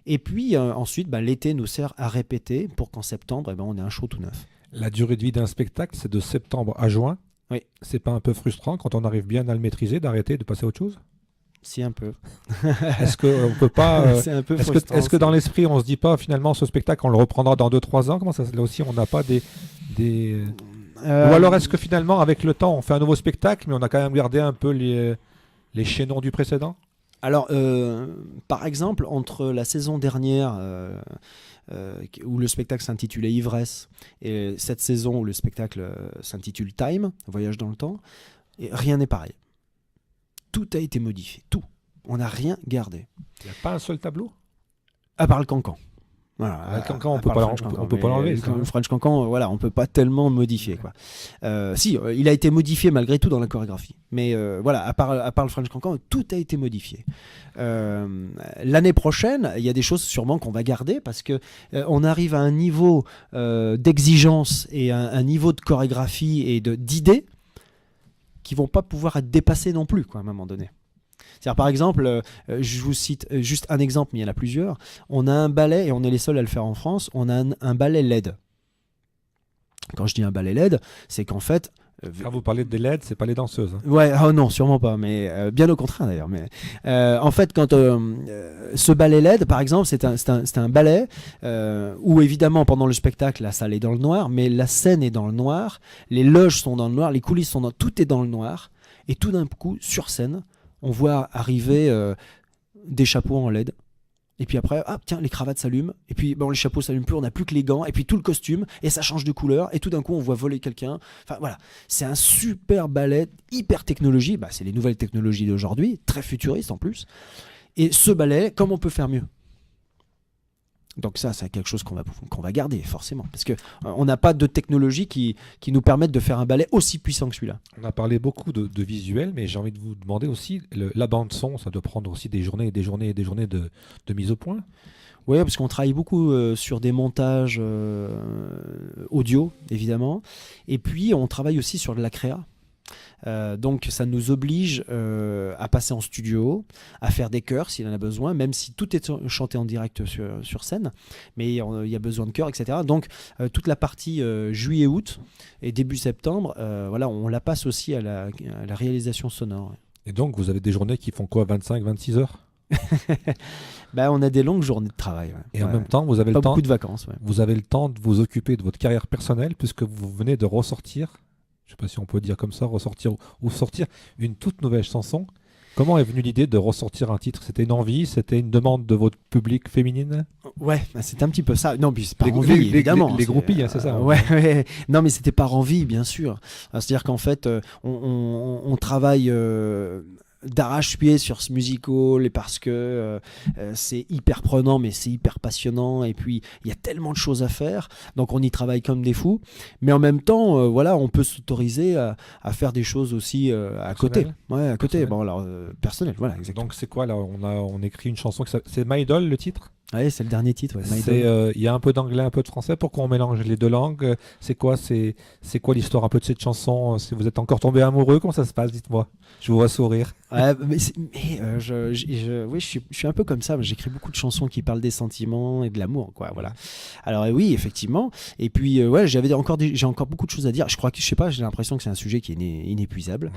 Et puis ensuite, l'été nous sert à répéter pour qu'en septembre, on ait un show tout neuf. La durée de vie d'un spectacle, c'est de septembre à juin. Oui. C'est pas un peu frustrant quand on arrive bien à le maîtriser d'arrêter de passer à autre chose? Si, un peu. Est-ce qu'on peut pas c'est un peu est-ce que dans l'esprit on se dit pas finalement ce spectacle on le reprendra dans 2-3 ans? Comment ça, là aussi on n'a pas des... Ou alors est-ce que finalement avec le temps on fait un nouveau spectacle mais on a quand même gardé un peu les chaînons du précédent? Alors par exemple entre la saison dernière où le spectacle s'intitulait Ivresse et cette saison où le spectacle s'intitule Time, Voyage dans le temps, et rien n'est pareil. Tout a été modifié, tout. On n'a rien gardé. Il n'y a pas un seul tableau? À part le cancan. Voilà, le cancan, on ne peut pas l'enlever. Le French cancan, voilà, on ne peut pas tellement modifier. Quoi. Il a été modifié malgré tout dans la chorégraphie. Mais voilà, à part le French cancan, tout a été modifié. L'année prochaine, il y a des choses sûrement qu'on va garder parce qu'on arrive à un niveau d'exigence et un niveau de chorégraphie et d'idées qui vont pas pouvoir être dépassés non plus, quoi, à un moment donné. C'est-à-dire, par exemple, je vous cite juste un exemple, mais il y en a plusieurs. On a un ballet, et on est les seuls à le faire en France, on a un ballet LED. Quand je dis un ballet LED, c'est qu'en fait... Quand vous parlez des LED, c'est pas les danseuses. Hein. Ouais, oh non, sûrement pas, mais bien au contraire d'ailleurs. Mais en fait, quand ce ballet LED, par exemple, c'est un ballet où évidemment pendant le spectacle, la salle est dans le noir, mais la scène est dans le noir, les loges sont dans le noir, les coulisses sont tout est dans le noir, et tout d'un coup, sur scène, on voit arriver des chapeaux en LED. Et puis après, tiens, les cravates s'allument. Et puis, les chapeaux s'allument plus, on n'a plus que les gants. Et puis tout le costume, et ça change de couleur. Et tout d'un coup, on voit voler quelqu'un. Enfin voilà, c'est un super ballet, hyper technologie. C'est les nouvelles technologies d'aujourd'hui, très futuriste en plus. Et ce ballet, comment on peut faire mieux? Donc ça, c'est quelque chose qu'on va garder, forcément. Parce qu'on n'a pas de technologie qui nous permette de faire un ballet aussi puissant que celui-là. On a parlé beaucoup de visuel, mais j'ai envie de vous demander aussi, la bande-son, ça doit prendre aussi des journées et des journées et des journées de mise au point. Oui, parce qu'on travaille beaucoup sur des montages audio, évidemment. Et puis, on travaille aussi sur de la créa. Donc ça nous oblige à passer en studio, à faire des chœurs s'il en a besoin, même si tout est chanté en direct sur scène, mais il y a besoin de chœurs, etc. Donc toute la partie juillet-août et début septembre, on la passe aussi à la réalisation sonore. Et donc vous avez des journées qui font quoi, 25-26 heures? On a des longues journées de travail. Ouais. Et en même temps, vous avez le temps, beaucoup de vacances. Ouais. Vous avez le temps de vous occuper de votre carrière personnelle puisque vous venez de ressortir, je ne sais pas si on peut dire comme ça, ressortir ou sortir une toute nouvelle chanson. Comment est venue l'idée de ressortir un titre? C'était une envie? C'était une demande de votre public féminine? Ouais, c'est un petit peu ça. Non, puis c'est par envie, évidemment. Les groupies, c'est ça. Ouais. Non, mais c'était par envie, bien sûr. C'est-à-dire qu'en fait, on travaille... d'arrache-pied sur ce musical et parce que c'est hyper prenant mais c'est hyper passionnant et puis il y a tellement de choses à faire, donc on y travaille comme des fous, mais en même temps on peut s'autoriser à faire des choses aussi à côté. Ouais, à côté. Personnel, voilà, exactement. Donc c'est quoi là, on écrit une chanson c'est My Idol, le titre? Ouais, c'est le dernier titre. Il y a un peu d'anglais, un peu de français. Pourquoi on mélange les deux langues? C'est quoi l'histoire un peu de cette chanson? Si vous êtes encore tombé amoureux, comment ça se passe? Dites-moi. Je vous vois sourire. Ouais, oui, je suis un peu comme ça. J'écris beaucoup de chansons qui parlent des sentiments et de l'amour, quoi. Voilà. Alors oui, effectivement. Et puis ouais, j'ai encore beaucoup de choses à dire. Je sais pas, j'ai l'impression que c'est un sujet qui est inépuisable.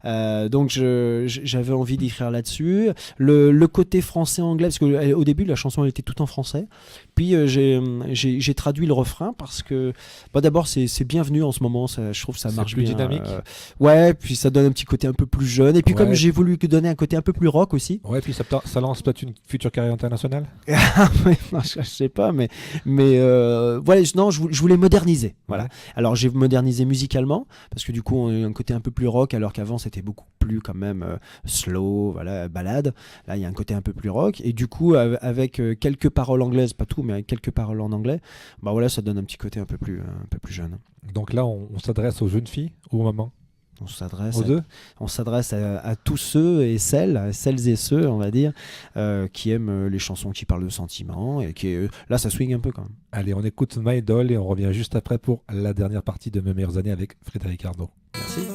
Ouais. Donc j'avais envie d'écrire là-dessus. Le côté français-anglais, parce que au début la chanson elle était toute en français. Puis j'ai traduit le refrain parce que d'abord c'est bienvenu en ce moment. Je trouve que ça marche plus bien. Dynamique. Ouais, puis ça donne un petit côté un peu plus jeune. Et puis comme j'ai voulu donner un côté un peu plus rock aussi. Ouais, puis ça lance peut-être une future carrière internationale. Non, je sais pas, mais voilà, non, je voulais moderniser. Voilà. Ouais. Alors j'ai modernisé musicalement parce que du coup on a un côté un peu plus rock alors qu'avant c'était beaucoup plus quand même slow, voilà, balade. Là il y a un côté un peu plus rock et du coup avec quelques paroles anglaises, pas tout, mais avec quelques paroles en anglais, voilà, ça donne un petit côté un peu plus jeune. Donc là on s'adresse aux jeunes filles ou aux mamans? On s'adresse à tous ceux et celles et ceux, on va dire, qui aiment les chansons qui parlent de sentiments et là ça swing un peu quand même. Allez, on écoute My Doll et on revient juste après pour la dernière partie de Mes meilleures années avec Frédéric Arnaud. Merci.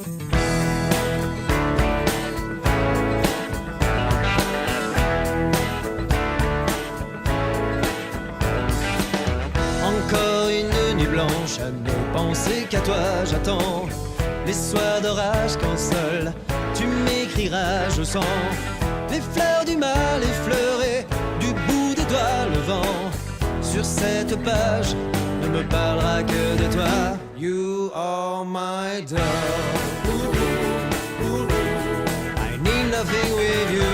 Encore une nuit blanche à ne penser qu'à toi, j'attends les soirs d'orage quand seul tu m'écriras, je sens les fleurs du mal effleurées du bout des doigts, le vent sur cette page ne me parlera que de toi. You are my doll, I need nothing with you.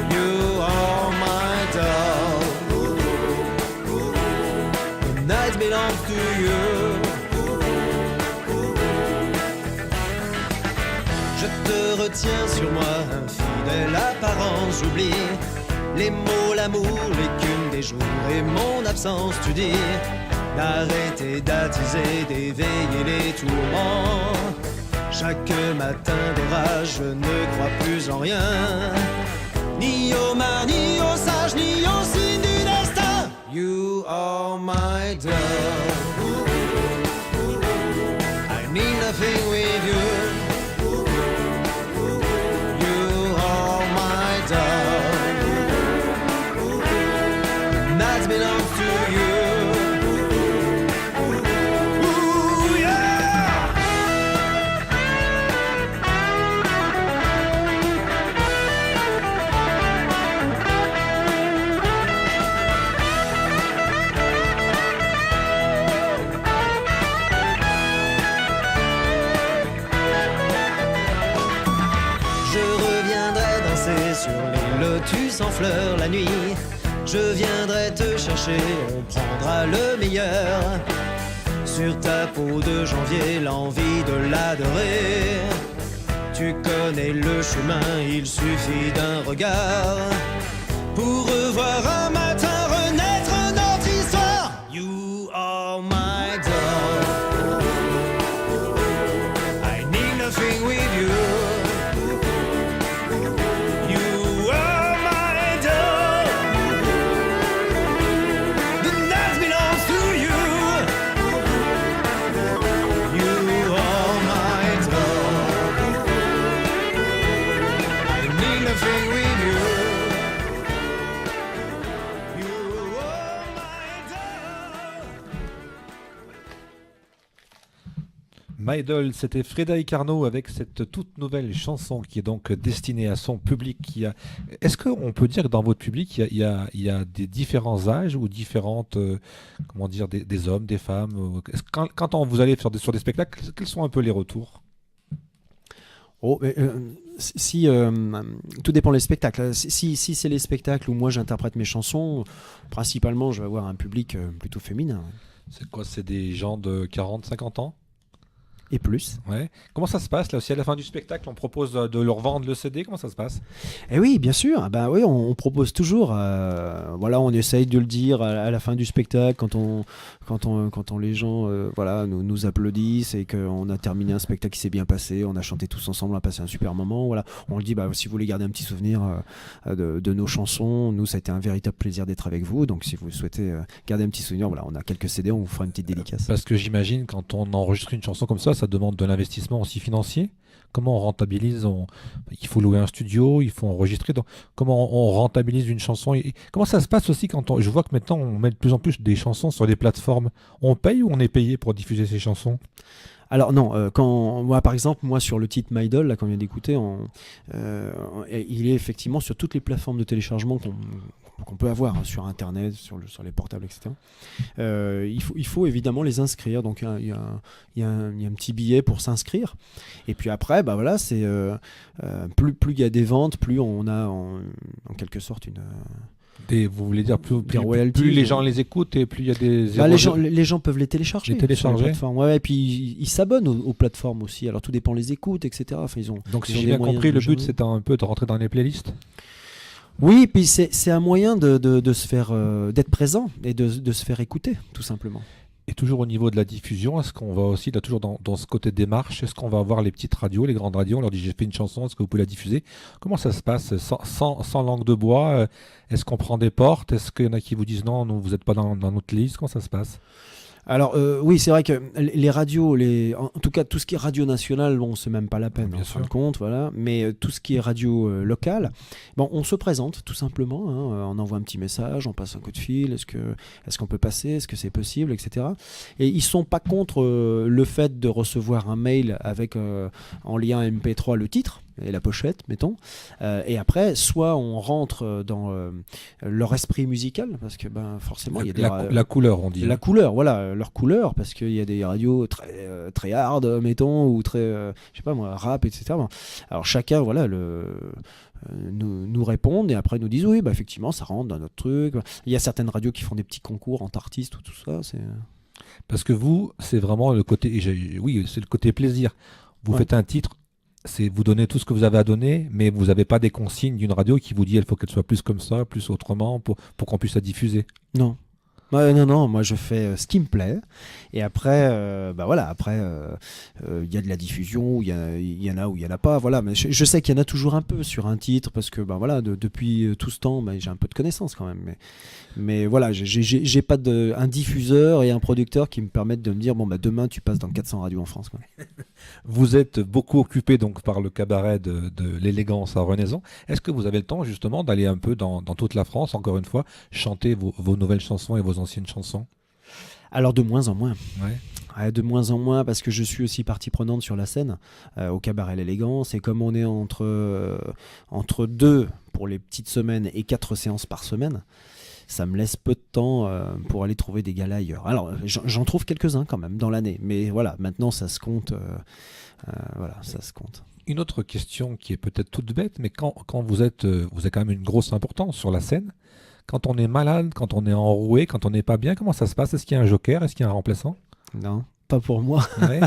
You are my doll, the night belongs to you. Je te retiens sur moi, infidèle apparence, j'oublie les mots, l'amour, l'écume des jours et mon absence, tu dis d'arrêter d'attiser, d'éveiller les tourments. Chaque matin d'orage, je ne crois plus en rien, ni au mar, ni au sage, ni au signe du destin. You are my doll, I need nothing with you. Lotus en fleurs la nuit, je viendrai te chercher, on prendra le meilleur. Sur ta peau de janvier, l'envie de l'adorer. Tu connais le chemin, il suffit d'un regard pour revoir un matin renaître notre histoire. You are my doll, I need nothing with you. My Doll, c'était Frédéric Arnaud avec cette toute nouvelle chanson qui est donc destinée à son public. Est-ce qu'on peut dire que dans votre public, il y a des différents âges ou différentes, comment dire, des hommes, des femmes quand vous allez sur des spectacles, quels sont un peu les retours? Tout dépend des spectacles. Si c'est les spectacles où moi j'interprète mes chansons, principalement je vais avoir un public plutôt féminin. C'est quoi? C'est des gens de 40, 50 ans? Et plus. Ouais. Comment ça se passe là aussi à la fin du spectacle? On propose de leur vendre le CD. Comment ça se passe? Eh oui, bien sûr. Ben oui, on propose toujours. Voilà, on essaye de le dire à la fin du spectacle quand les gens voilà nous applaudissent et qu'on a terminé un spectacle qui s'est bien passé. On a chanté tous ensemble, on a passé un super moment. Voilà, on le dit. Si vous voulez garder un petit souvenir de nos chansons, nous ça a été un véritable plaisir d'être avec vous. Donc si vous souhaitez garder un petit souvenir, voilà, on a quelques CD, on vous fera une petite dédicace. Parce que j'imagine quand on enregistre une chanson comme ça ça demande de l'investissement aussi financier. Comment on rentabilise Il faut louer un studio, il faut enregistrer. Donc, comment on rentabilise une chanson et comment ça se passe aussi je vois que maintenant on met de plus en plus des chansons sur des plateformes. On paye ou on est payé pour diffuser ces chansons? Alors non, moi par exemple, moi sur le titre My Doll, là qu'on vient d'écouter, il est effectivement sur toutes les plateformes de téléchargement qu'on peut avoir, hein, sur Internet, sur les portables, etc. Il faut évidemment les inscrire, donc il y a un petit billet pour s'inscrire. Et puis après, bah voilà, c'est plus il y a des ventes, plus on a en quelque sorte une... Vous voulez dire plus royalties, les gens les écoutent et plus il y a des... les gens peuvent les télécharger. Les télécharger. Ouais, et puis ils s'abonnent aux plateformes aussi. Alors tout dépend les écoutes, etc. Enfin, donc si j'ai bien compris, le but c'est un peu de rentrer dans les playlists. Oui, puis c'est un moyen de se faire d'être présent et de se faire écouter, tout simplement. Et toujours au niveau de la diffusion, est-ce qu'on va aussi, là toujours dans ce côté démarche, est-ce qu'on va avoir les petites radios, les grandes radios, on leur dit j'ai fait une chanson, est-ce que vous pouvez la diffuser? Comment ça se passe sans langue de bois? Est-ce qu'on prend des portes? Est-ce qu'il y en a qui vous disent non, vous n'êtes pas dans notre liste? Comment ça se passe? Alors oui, c'est vrai que les radios, en tout cas tout ce qui est radio nationale, bon, c'est même pas la peine, en fin de compte, voilà. Mais tout ce qui est radio locale, bon, on se présente tout simplement, hein, on envoie un petit message, on passe un coup de fil, est-ce qu'on peut passer, est-ce que c'est possible, etc. Et ils sont pas contre le fait de recevoir un mail avec en lien MP3 le titre et la pochette, mettons. Et après, soit on rentre dans leur esprit musical, parce que forcément, il y a la couleur, on dit. La couleur, voilà, leur couleur, parce qu'il y a des radios très hard, mettons, ou très, je sais pas moi, rap, etc. Alors chacun, voilà, nous répondent et après nous disent oui, effectivement, ça rentre dans notre truc. Il y a certaines radios qui font des petits concours entre artistes ou tout ça. Parce que vous, c'est vraiment le côté, oui, c'est le côté plaisir. Vous faites un titre. Vous donnez tout ce que vous avez à donner, mais vous n'avez pas des consignes d'une radio qui vous dit il faut qu'elle soit plus comme ça, plus autrement, pour qu'on puisse la diffuser. Non. Non, moi je fais ce qui me plaît. Et après, il y a de la diffusion, il y en a ou il n'y en a pas. Voilà. Mais je sais qu'il y en a toujours un peu sur un titre, parce que depuis tout ce temps, j'ai un peu de connaissances quand même. Mais voilà, j'ai pas un diffuseur et un producteur qui me permettent de me dire demain tu passes dans 400 radios en France, quoi. Vous êtes beaucoup occupé donc par le cabaret de l'élégance à Renaison. Est-ce que vous avez le temps justement d'aller un peu dans toute la France, encore une fois, chanter vos nouvelles chansons et vos anciennes chansons? Alors de moins en moins. Ouais. De moins en moins, parce que je suis aussi partie prenante sur la scène au cabaret l'élégance, et comme on est entre 2 pour les petites semaines et 4 séances par semaine, ça me laisse peu de temps pour aller trouver des galas ailleurs. Alors j'en trouve quelques-uns quand même dans l'année, mais voilà, maintenant ça se compte. Ça se compte. Une autre question qui est peut-être toute bête, mais quand vous avez quand même une grosse importance sur la scène. Quand on est malade, quand on est enroué, quand on n'est pas bien, comment ça se passe? Est-ce qu'il y a un joker? Est-ce qu'il y a un remplaçant? Non, pas pour moi. Ouais.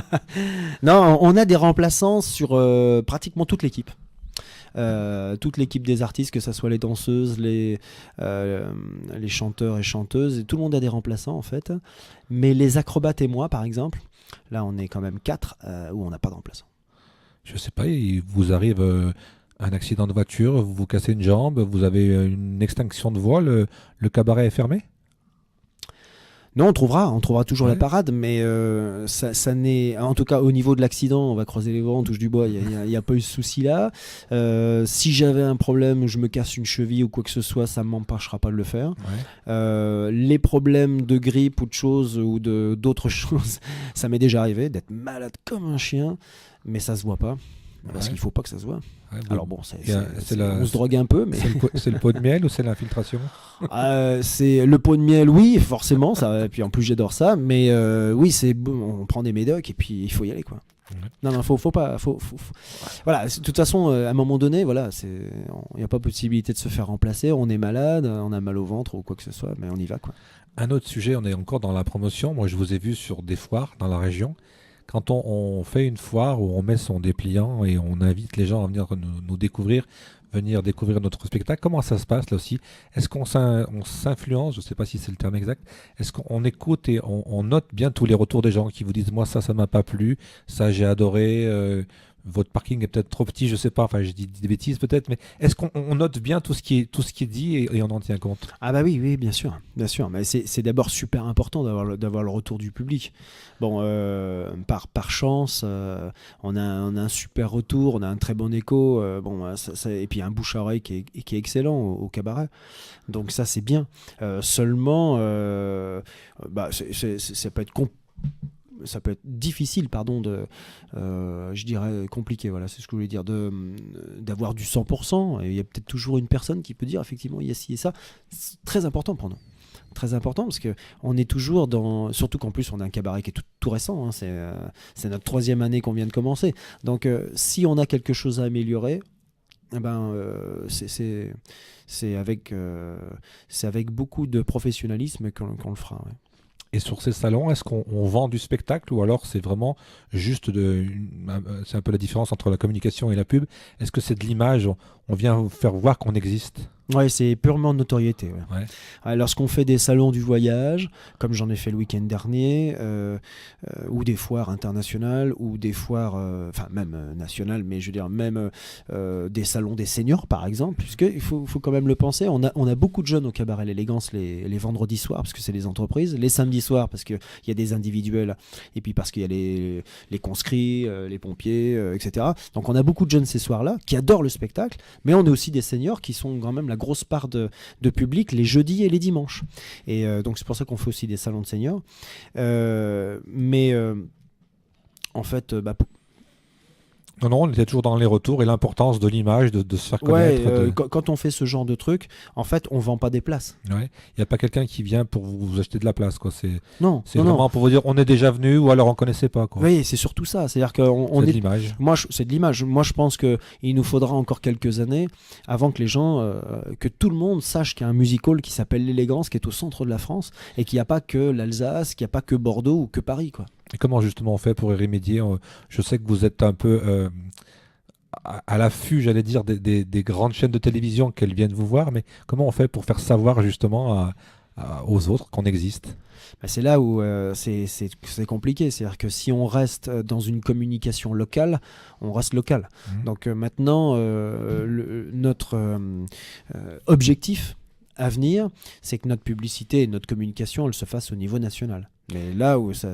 Non, on a des remplaçants sur pratiquement toute l'équipe. Toute l'équipe des artistes, que ce soit les danseuses, les chanteurs et chanteuses, et tout le monde a des remplaçants en fait. Mais les acrobates et moi, par exemple, là on est quand même 4 où on n'a pas de remplaçant. Je sais pas, il vous arrive un accident de voiture, vous vous cassez une jambe, vous avez une extinction de voix, le cabaret est fermé? Non, on trouvera toujours la parade, mais ça n'est, en tout cas au niveau de l'accident, on va croiser les doigts, on touche du bois, il n'y a pas eu ce souci là. Si j'avais un problème, je me casse une cheville ou quoi que ce soit, ça ne m'empêchera pas de le faire. Ouais. Les problèmes de grippe ou de choses ou d'autres choses, ça m'est déjà arrivé d'être malade comme un chien, mais ça se voit pas. Parce qu'il faut pas que ça se voit. Ouais, alors bon, on se drogue un peu, mais c'est le pot de miel ou c'est l'infiltration? C'est le pot de miel, oui, forcément. Ça, et puis en plus j'adore ça, mais oui, c'est bon, on prend des médocs et puis il faut y aller, quoi. Ouais. Non, faut pas. Voilà, de toute façon, à un moment donné, voilà, il n'y a pas possibilité de se faire remplacer. On est malade, on a mal au ventre ou quoi que ce soit, mais on y va, quoi. Un autre sujet, on est encore dans la promotion. Moi, je vous ai vu sur des foires dans la région. Quand on fait une foire où on met son dépliant et on invite les gens à venir nous découvrir, venir découvrir notre spectacle, comment ça se passe là aussi? Est-ce qu'on s'influence, je ne sais pas si c'est le terme exact, est-ce qu'on écoute et on note bien tous les retours des gens qui vous disent moi ça m'a pas plu, ça j'ai adoré, votre parking est peut-être trop petit, je sais pas, enfin je dis des bêtises peut-être, mais est-ce qu'on note bien tout ce qui est dit et on en tient compte? Ah bah oui, oui, bien sûr, bien sûr. Mais c'est d'abord super important d'avoir le retour du public. Bon, par chance, on a un super retour, on a un très bon écho, et puis un bouche à oreille qui est excellent au cabaret. Donc ça c'est bien. Seulement, ça peut être difficile, pardon, je dirais compliqué, voilà, c'est ce que je voulais dire, d'avoir du 100%. Et il y a peut-être toujours une personne qui peut dire, effectivement, il y a ci et ça. C'est très important pour nous. Très important, parce qu'on est toujours surtout qu'en plus, on a un cabaret qui est tout récent. Hein, c'est notre 3e année qu'on vient de commencer. Donc, si on a quelque chose à améliorer, eh ben, c'est avec beaucoup de professionnalisme qu'on le fera. Ouais. Et sur ces salons, est-ce qu'on vend du spectacle ou alors c'est vraiment juste c'est un peu la différence entre la communication et la pub. Est-ce que c'est de l'image? On vient vous faire voir qu'on existe? Ouais, c'est purement de notoriété. Ouais. Ouais. Lorsqu'on fait des salons du voyage, comme j'en ai fait le week-end dernier, ou des foires internationales, ou des foires, même nationales, mais je veux dire même des salons des seniors, par exemple, puisqu'il faut quand même le penser. On a beaucoup de jeunes au cabaret l'élégance les vendredis soirs, parce que c'est les entreprises, les samedis soirs, parce qu'il y a des individuels, et puis parce qu'il y a les conscrits, les pompiers, etc. Donc on a beaucoup de jeunes ces soirs-là qui adorent le spectacle, mais on a aussi des seniors qui sont quand même la grosse part de public les jeudis et les dimanches. Et donc c'est pour ça qu'on fait aussi des salons de seniors. En fait, Non, on était toujours dans les retours et l'importance de l'image, de se faire connaître. Quand on fait ce genre de truc, en fait, on vend pas des places. Ouais. Il n'y a pas quelqu'un qui vient pour vous acheter de la place, quoi. C'est Non. vraiment pour vous dire on est déjà venu ou alors on ne connaissait pas, quoi. Oui, c'est surtout ça. C'est-à-dire qu'on C'est de l'image. C'est de l'image. Moi, je pense qu'il nous faudra encore quelques années avant que les gens, que tout le monde sache qu'il y a un music hall qui s'appelle l'Élégance, qui est au centre de la France et qu'il n'y a pas que l'Alsace, qu'il n'y a pas que Bordeaux ou que Paris, quoi. Et comment justement on fait pour y remédier? Je sais que vous êtes un peu à l'affût, j'allais dire, des grandes chaînes de télévision qu'elles viennent vous voir, mais comment on fait pour faire savoir justement aux autres qu'on existe? C'est là où c'est compliqué. C'est-à-dire que si on reste dans une communication locale, on reste local. Donc maintenant, notre objectif à venir, c'est que notre publicité et notre communication, elle se fasse au niveau national. Mais là où c'est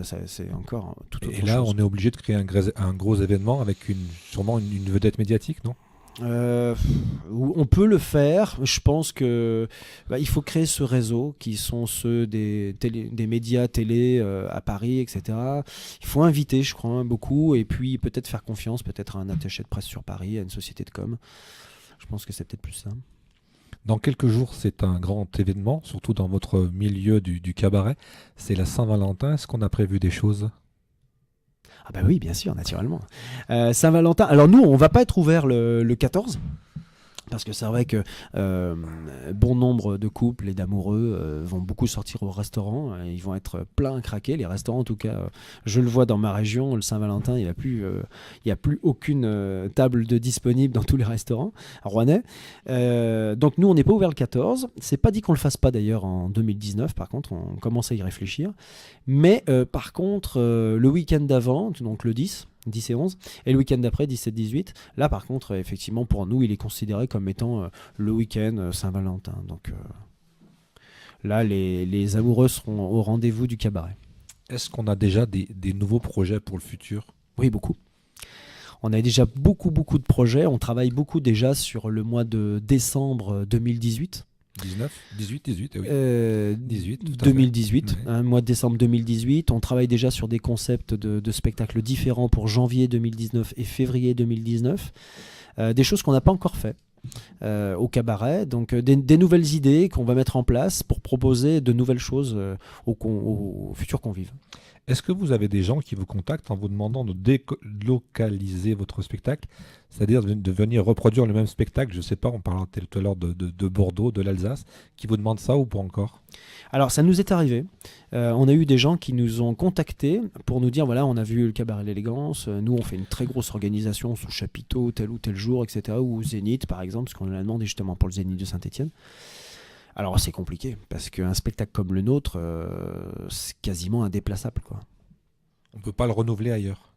encore tout autre chose. Et là, on est obligé de créer un gros événement avec sûrement une vedette médiatique, non? On peut le faire. Je pense que il faut créer ce réseau qui sont ceux des médias télé à Paris, etc. Il faut inviter, je crois, beaucoup, et puis peut-être faire confiance, peut-être à un attaché de presse sur Paris, à une société de com. Je pense que c'est peut-être plus ça. Dans quelques jours, c'est un grand événement, surtout dans votre milieu du cabaret. C'est la Saint-Valentin. Est-ce qu'on a prévu des choses? Ah bah oui, bien sûr, naturellement. Saint-Valentin. Alors nous, on va pas être ouvert le 14. Parce que c'est vrai que bon nombre de couples et d'amoureux vont beaucoup sortir au restaurant. Ils vont être pleins, craqués. Les restaurants, en tout cas, je le vois dans ma région, le Saint-Valentin, il n'y a plus aucune table de disponible dans tous les restaurants rouennais. Donc nous, on n'est pas ouvert le 14. C'est pas dit qu'on le fasse pas d'ailleurs en 2019. Par contre, on commence à y réfléchir. Mais par contre, le week-end d'avant, donc le 10 et 11, et le week-end d'après, 17-18, là par contre, effectivement, pour nous, il est considéré comme étant le week-end Saint-Valentin. Donc là, les amoureux seront au rendez-vous du cabaret. Est-ce qu'on a déjà des nouveaux projets pour le futur? Oui, beaucoup. On a déjà beaucoup de projets. On travaille beaucoup déjà sur le mois de décembre 2018. 18, oui. 18, 2018, ouais. Mois de décembre 2018. On travaille déjà sur des concepts de spectacles différents pour janvier 2019 et février 2019. Des choses qu'on n'a pas encore fait au cabaret. Donc des nouvelles idées qu'on va mettre en place pour proposer de nouvelles choses aux futurs convives. Est-ce que vous avez des gens qui vous contactent en vous demandant de délocaliser votre spectacle, c'est-à-dire de venir reproduire le même spectacle? Je ne sais pas, on parlait tout à l'heure de Bordeaux, de l'Alsace, qui vous demandent ça ou pas encore? Alors ça nous est arrivé. On a eu des gens qui nous ont contactés pour nous dire voilà, on a vu le cabaret l'élégance, nous on fait une très grosse organisation sous chapiteau tel ou tel jour, etc. Ou au Zénith par exemple, parce qu'on l'a demandé justement pour le Zénith de Saint-Étienne. Alors c'est compliqué, parce qu'un spectacle comme le nôtre, c'est quasiment indéplaçable, quoi. On ne peut pas le renouveler ailleurs?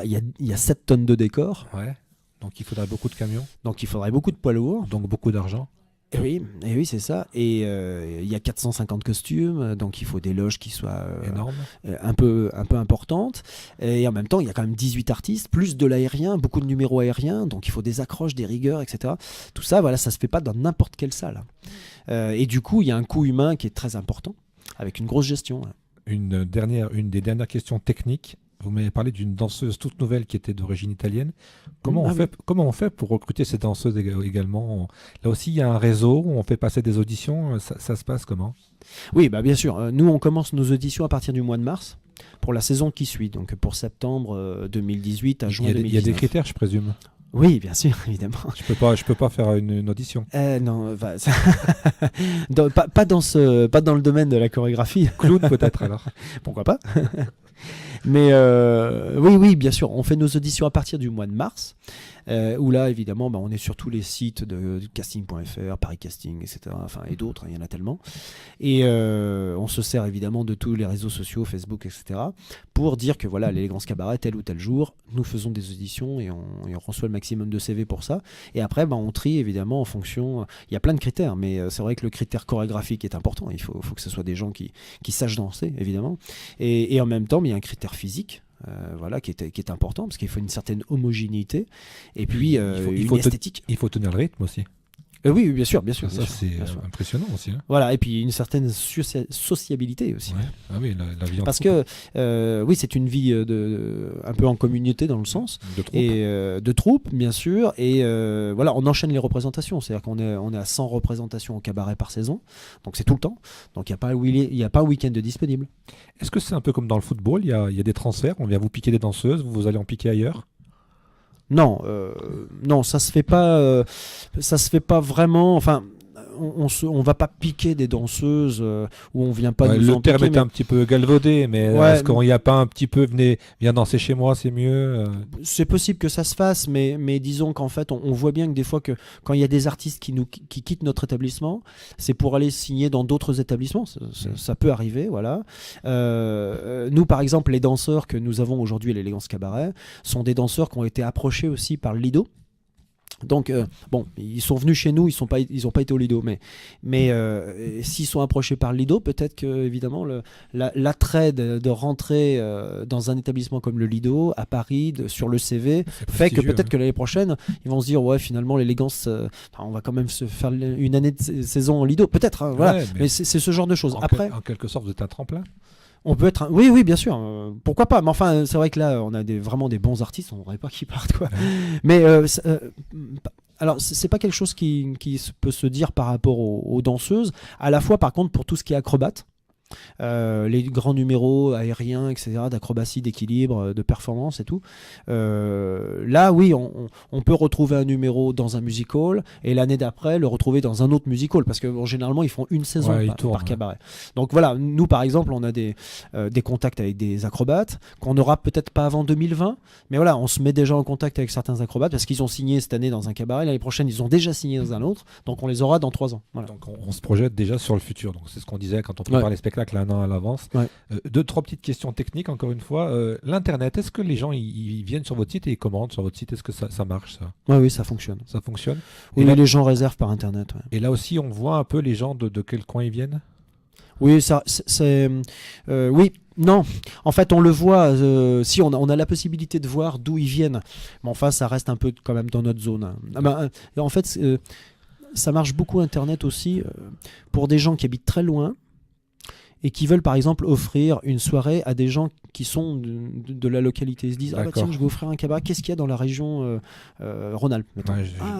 Il y a 7 tonnes de décors, Ouais. Donc il faudra beaucoup de camions, donc il faudrait beaucoup de poids lourds. donc beaucoup d'argent. Et oui, c'est ça. Et il y a 450 costumes, donc il faut des loges qui soient Énorme. un peu importantes. Et en même temps, il y a quand même 18 artistes, plus de l'aérien, beaucoup de numéros aériens, donc il faut des accroches, des rigueurs, etc. Tout ça, voilà, ça se fait pas dans n'importe quelle salle. Et du coup, il y a un coût humain qui est très important, avec une grosse gestion. Une des dernières questions techniques. Vous m'avez parlé d'une danseuse toute nouvelle qui était d'origine italienne. Comment on fait pour recruter ces danseuses également? Là aussi, il y a un réseau, on fait passer des auditions. Ça se passe comment? Oui, bien sûr. Nous, on commence nos auditions à partir du mois de mars, pour la saison qui suit, donc pour septembre 2018 à juin 2019. Il y a des critères, je présume. Oui, bien sûr, évidemment. Je peux pas faire une audition. Non, pas dans le domaine de la chorégraphie. Clown peut-être alors. Pourquoi pas? Mais oui, bien sûr, on fait nos auditions à partir du mois de mars, où là, évidemment, on est sur tous les sites de casting.fr, Paris Casting, etc. Enfin, et d'autres, il y en a tellement. Et on se sert évidemment de tous les réseaux sociaux, Facebook, etc., pour dire que voilà, l'élégance cabaret, tel ou tel jour, nous faisons des auditions et on reçoit le maximum de CV pour ça. Et après, on trie évidemment en fonction. Il y a plein de critères, mais c'est vrai que le critère chorégraphique est important. Il faut que ce soit des gens qui sachent danser, évidemment. Et en même temps, il y a un critère physique. Qui est important parce qu'il faut une certaine homogénéité et puis une esthétique. Il faut tenir le rythme aussi. Oui, bien sûr. Ça, c'est impressionnant aussi. Hein. Voilà, et puis une certaine sociabilité aussi. Ouais. Ah oui, la vie en parce troupe. que c'est une vie un peu en communauté dans le sens. De troupe. Et de troupe, bien sûr. Et on enchaîne les représentations. C'est-à-dire qu'on est à 100 représentations au cabaret par saison. Donc c'est tout le temps. Donc il n'y a pas un week-end de disponible. Est-ce que c'est un peu comme dans le football? Il y a des transferts, on vient vous piquer des danseuses, vous allez en piquer ailleurs? Non, ça se fait pas. Ça se fait pas vraiment. Enfin, on va pas piquer des danseuses où on vient pas nous le en terme piquer, est un petit peu galvaudé, mais est-ce qu'il n'y a pas un petit peu viens danser chez moi, c'est mieux? C'est possible que ça se fasse, mais disons qu'en fait, on voit bien que des fois, que quand il y a des artistes qui quittent notre établissement, c'est pour aller signer dans d'autres établissements. Ça peut arriver, voilà. Nous, par exemple, les danseurs que nous avons aujourd'hui à l'Élégance Cabaret sont des danseurs qui ont été approchés aussi par le Lido. Donc, ils sont venus chez nous, ils ont pas été au Lido, mais s'ils sont approchés par le Lido, peut-être que, évidemment, l'attrait de rentrer dans un établissement comme le Lido, à Paris, sur le CV, fait que peut-être que l'année prochaine, ils vont se dire, ouais, finalement, l'élégance, on va quand même se faire une année de saison en Lido, peut-être, hein, voilà. Ouais, mais c'est ce genre de choses. Après, en quelque sorte, vous êtes un tremplin. On peut être oui, bien sûr, pourquoi pas, mais enfin c'est vrai que là on a vraiment des bons artistes, on ne voudrait pas qu'ils partent, quoi. Mais alors c'est pas quelque chose qui peut se dire par rapport aux danseuses, à la fois par contre pour tout ce qui est acrobate. Les grands numéros aériens, etc., d'acrobatie, d'équilibre, de performance et tout. Là, oui, on peut retrouver un numéro dans un music hall et l'année d'après le retrouver dans un autre music hall parce que généralement ils font une saison par cabaret. Donc voilà, nous par exemple, on a des contacts avec des acrobates qu'on n'aura peut-être pas avant 2020, mais voilà, on se met déjà en contact avec certains acrobates parce qu'ils ont signé cette année dans un cabaret, l'année prochaine ils ont déjà signé dans un autre, donc on les aura dans 3 ans. Voilà. Donc on se projette déjà sur le futur. Donc c'est ce qu'on disait quand on prépare les spectacles un an à l'avance. 2-3 petites questions techniques encore une fois. L'internet, est-ce que les gens ils viennent sur votre site et ils commandent sur votre site? Est-ce que ça marche ça? Oui, ça fonctionne. Ça fonctionne. Oui, là, les gens réservent par internet. Ouais. Et là aussi, on voit un peu les gens de quel coin ils viennent? Oui, oui, non. En fait, on le voit. Si on a la possibilité de voir d'où ils viennent, mais enfin, ça reste un peu quand même dans notre zone. En fait, ça marche beaucoup internet aussi pour des gens qui habitent très loin et qui veulent par exemple offrir une soirée à des gens qui sont de la localité. Ils se disent, tiens, je vais offrir un cabaret, qu'est-ce qu'il y a dans la région Rhône-Alpes?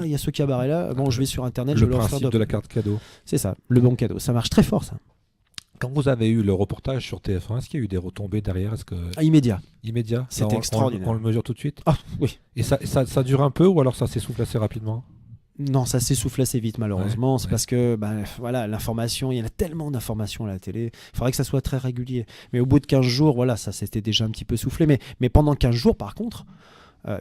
Il y a ce cabaret là, je vais sur internet, je vais leur offrir de la carte cadeau. C'est ça, le bon cadeau, ça marche très fort ça. Quand vous avez eu le reportage sur TF1, est-ce qu'il y a eu des retombées derrière? Immédiat. C'était extraordinaire. On le mesure tout de suite? Ah oui. Et ça dure un peu ou alors ça s'essouffle assez rapidement? Non, ça s'essouffle assez vite malheureusement. C'est parce que l'information, il y en a tellement d'informations à la télé. Il faudrait que ça soit très régulier. Mais au bout de 15 jours, voilà, ça s'était déjà un petit peu soufflé. Mais pendant 15 jours, par contre,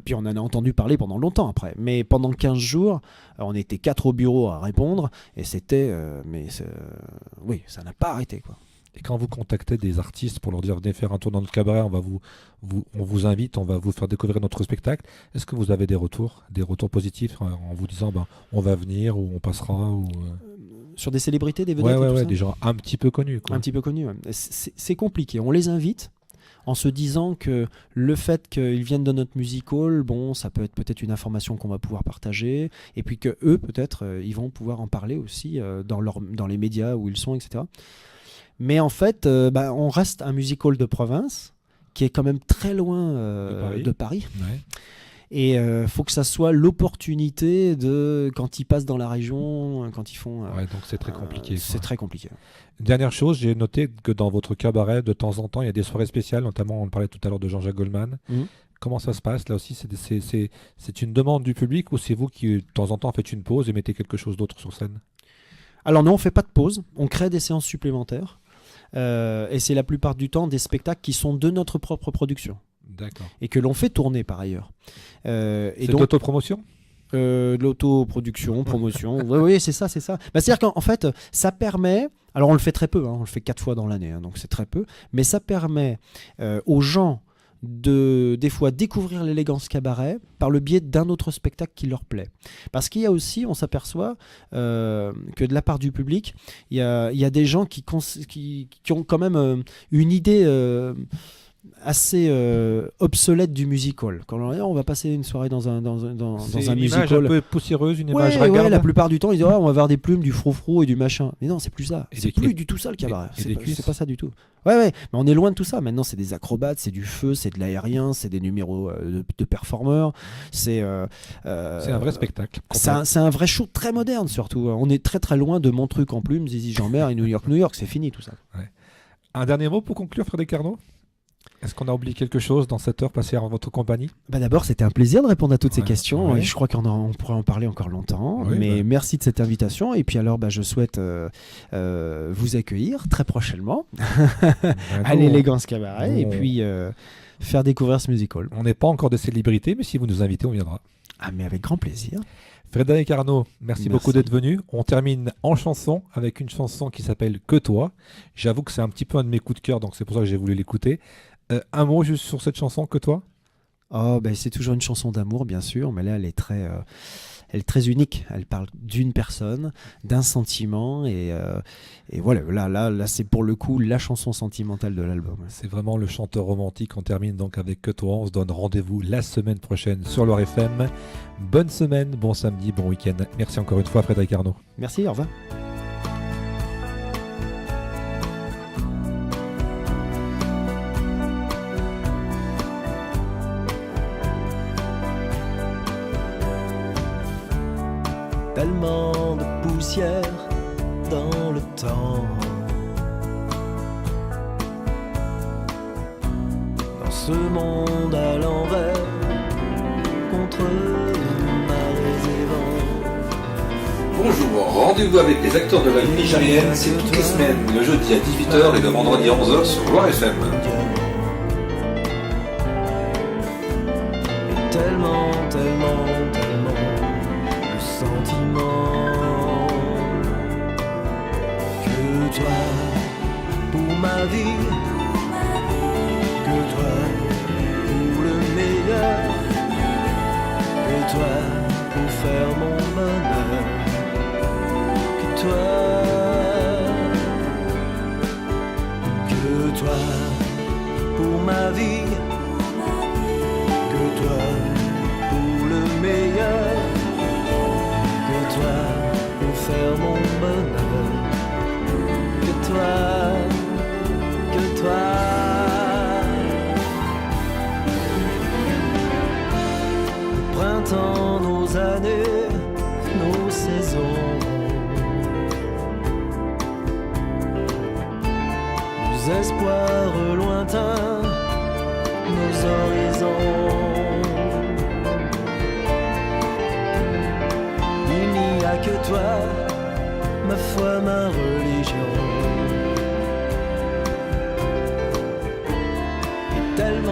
puis on en a entendu parler pendant longtemps après. Mais pendant 15 jours, on était 4 au bureau à répondre. Et c'était... oui, ça n'a pas arrêté, quoi. Et quand vous contactez des artistes pour leur dire venez faire un tour dans notre cabaret, on vous invite, on va vous faire découvrir notre spectacle, est-ce que vous avez des retours positifs en vous disant on va venir ou on passera ou... Sur des célébrités, des vedettes, Ouais, des gens un petit peu connus. Quoi. Un petit peu connus, ouais. C'est compliqué. On les invite en se disant que le fait qu'ils viennent de notre music hall, bon, ça peut être peut-être une information qu'on va pouvoir partager, et puis que eux, peut-être, ils vont pouvoir en parler aussi dans les médias où ils sont, etc. Mais en fait, on reste un music hall de province qui est quand même très loin de Paris. Ouais. Et faut que ça soit l'opportunité de quand ils passent dans la région, quand ils font. Ouais, donc c'est très compliqué. C'est très compliqué. Dernière chose, j'ai noté que dans votre cabaret, de temps en temps, il y a des soirées spéciales, notamment on parlait tout à l'heure de Jean-Jacques Goldman. Comment ça se passe? Là aussi, c'est une demande du public ou c'est vous qui, de temps en temps, faites une pause et mettez quelque chose d'autre sur scène? Alors non, on ne fait pas de pause. On crée des séances supplémentaires. Et c'est la plupart du temps des spectacles qui sont de notre propre production. D'accord. Et que l'on fait tourner par ailleurs. C'est de l'autopromotion? De l'autoproduction, promotion. Oui, c'est ça. C'est-à-dire qu'en fait, ça permet... Alors on le fait très peu, on le fait 4 fois dans l'année, donc c'est très peu. Mais ça permet aux gens des fois découvrir l'élégance cabaret par le biais d'un autre spectacle qui leur plaît. Parce qu'il y a aussi, on s'aperçoit que de la part du public, il y a des gens qui ont quand même une idée... assez obsolète du musical. Quand on va passer une soirée dans un musical, image un peu poussiéreuse, une image regarde. La plupart du temps ils disent on va avoir des plumes, du froufrou et du machin. Mais non, c'est plus ça. Et C'est plus du tout ça le cabaret. Et C'est pas ça du tout. Ouais, mais on est loin de tout ça. Maintenant, c'est des acrobates, c'est du feu, c'est de l'aérien, c'est des numéros de performeurs. C'est un vrai spectacle. C'est un vrai show très moderne surtout. On est très très loin de Mon Truc en plumes, Zizi Jean-Mer et New York, c'est fini tout ça. Ouais. Un dernier mot pour conclure, Frédéric Carnot? Est-ce qu'on a oublié quelque chose dans cette heure passée en votre compagnie? D'abord, c'était un plaisir de répondre à toutes ces questions. Ouais. Et je crois qu'on pourrait en parler encore longtemps. Oui, mais merci de cette invitation. Et puis alors, je souhaite vous accueillir très prochainement à l'Élégance Cabaret et puis faire découvrir ce musical. On n'est pas encore des célébrités, mais si vous nous invitez, on viendra. Ah, mais avec grand plaisir. Frédéric Carnot, merci beaucoup d'être venu. On termine en chanson avec une chanson qui s'appelle Que toi. J'avoue que c'est un petit peu un de mes coups de cœur, donc c'est pour ça que j'ai voulu l'écouter. Un mot juste sur cette chanson, Que toi? C'est toujours une chanson d'amour, bien sûr, mais là, elle est très unique. Elle parle d'une personne, d'un sentiment, et voilà. Là, c'est pour le coup la chanson sentimentale de l'album. C'est vraiment le chanteur romantique. On termine donc avec Que toi. On se donne rendez-vous la semaine prochaine sur Loire FM. Bonne semaine, bon samedi, bon week-end. Merci encore une fois, Frédéric Carnot. Merci, au revoir. Tellement de poussière dans le temps. Dans ce monde à l'envers, contre marées et vents. Bonjour, rendez-vous avec les acteurs de la vie nigérienne, c'est toutes les semaines, le jeudi à 18h et le vendredi à 11h sur Loire FM. Et tellement sentiment que toi pour ma vie, que toi pour le meilleur, que toi pour faire mon bonheur, que toi pour ma vie, que toi pour le meilleur, que toi pour faire mon bonheur, que toi, que toi. Le printemps, nos années, nos saisons, nos espoirs lointains, nos horizons. Il n'y a que toi, ma foi, ma religion.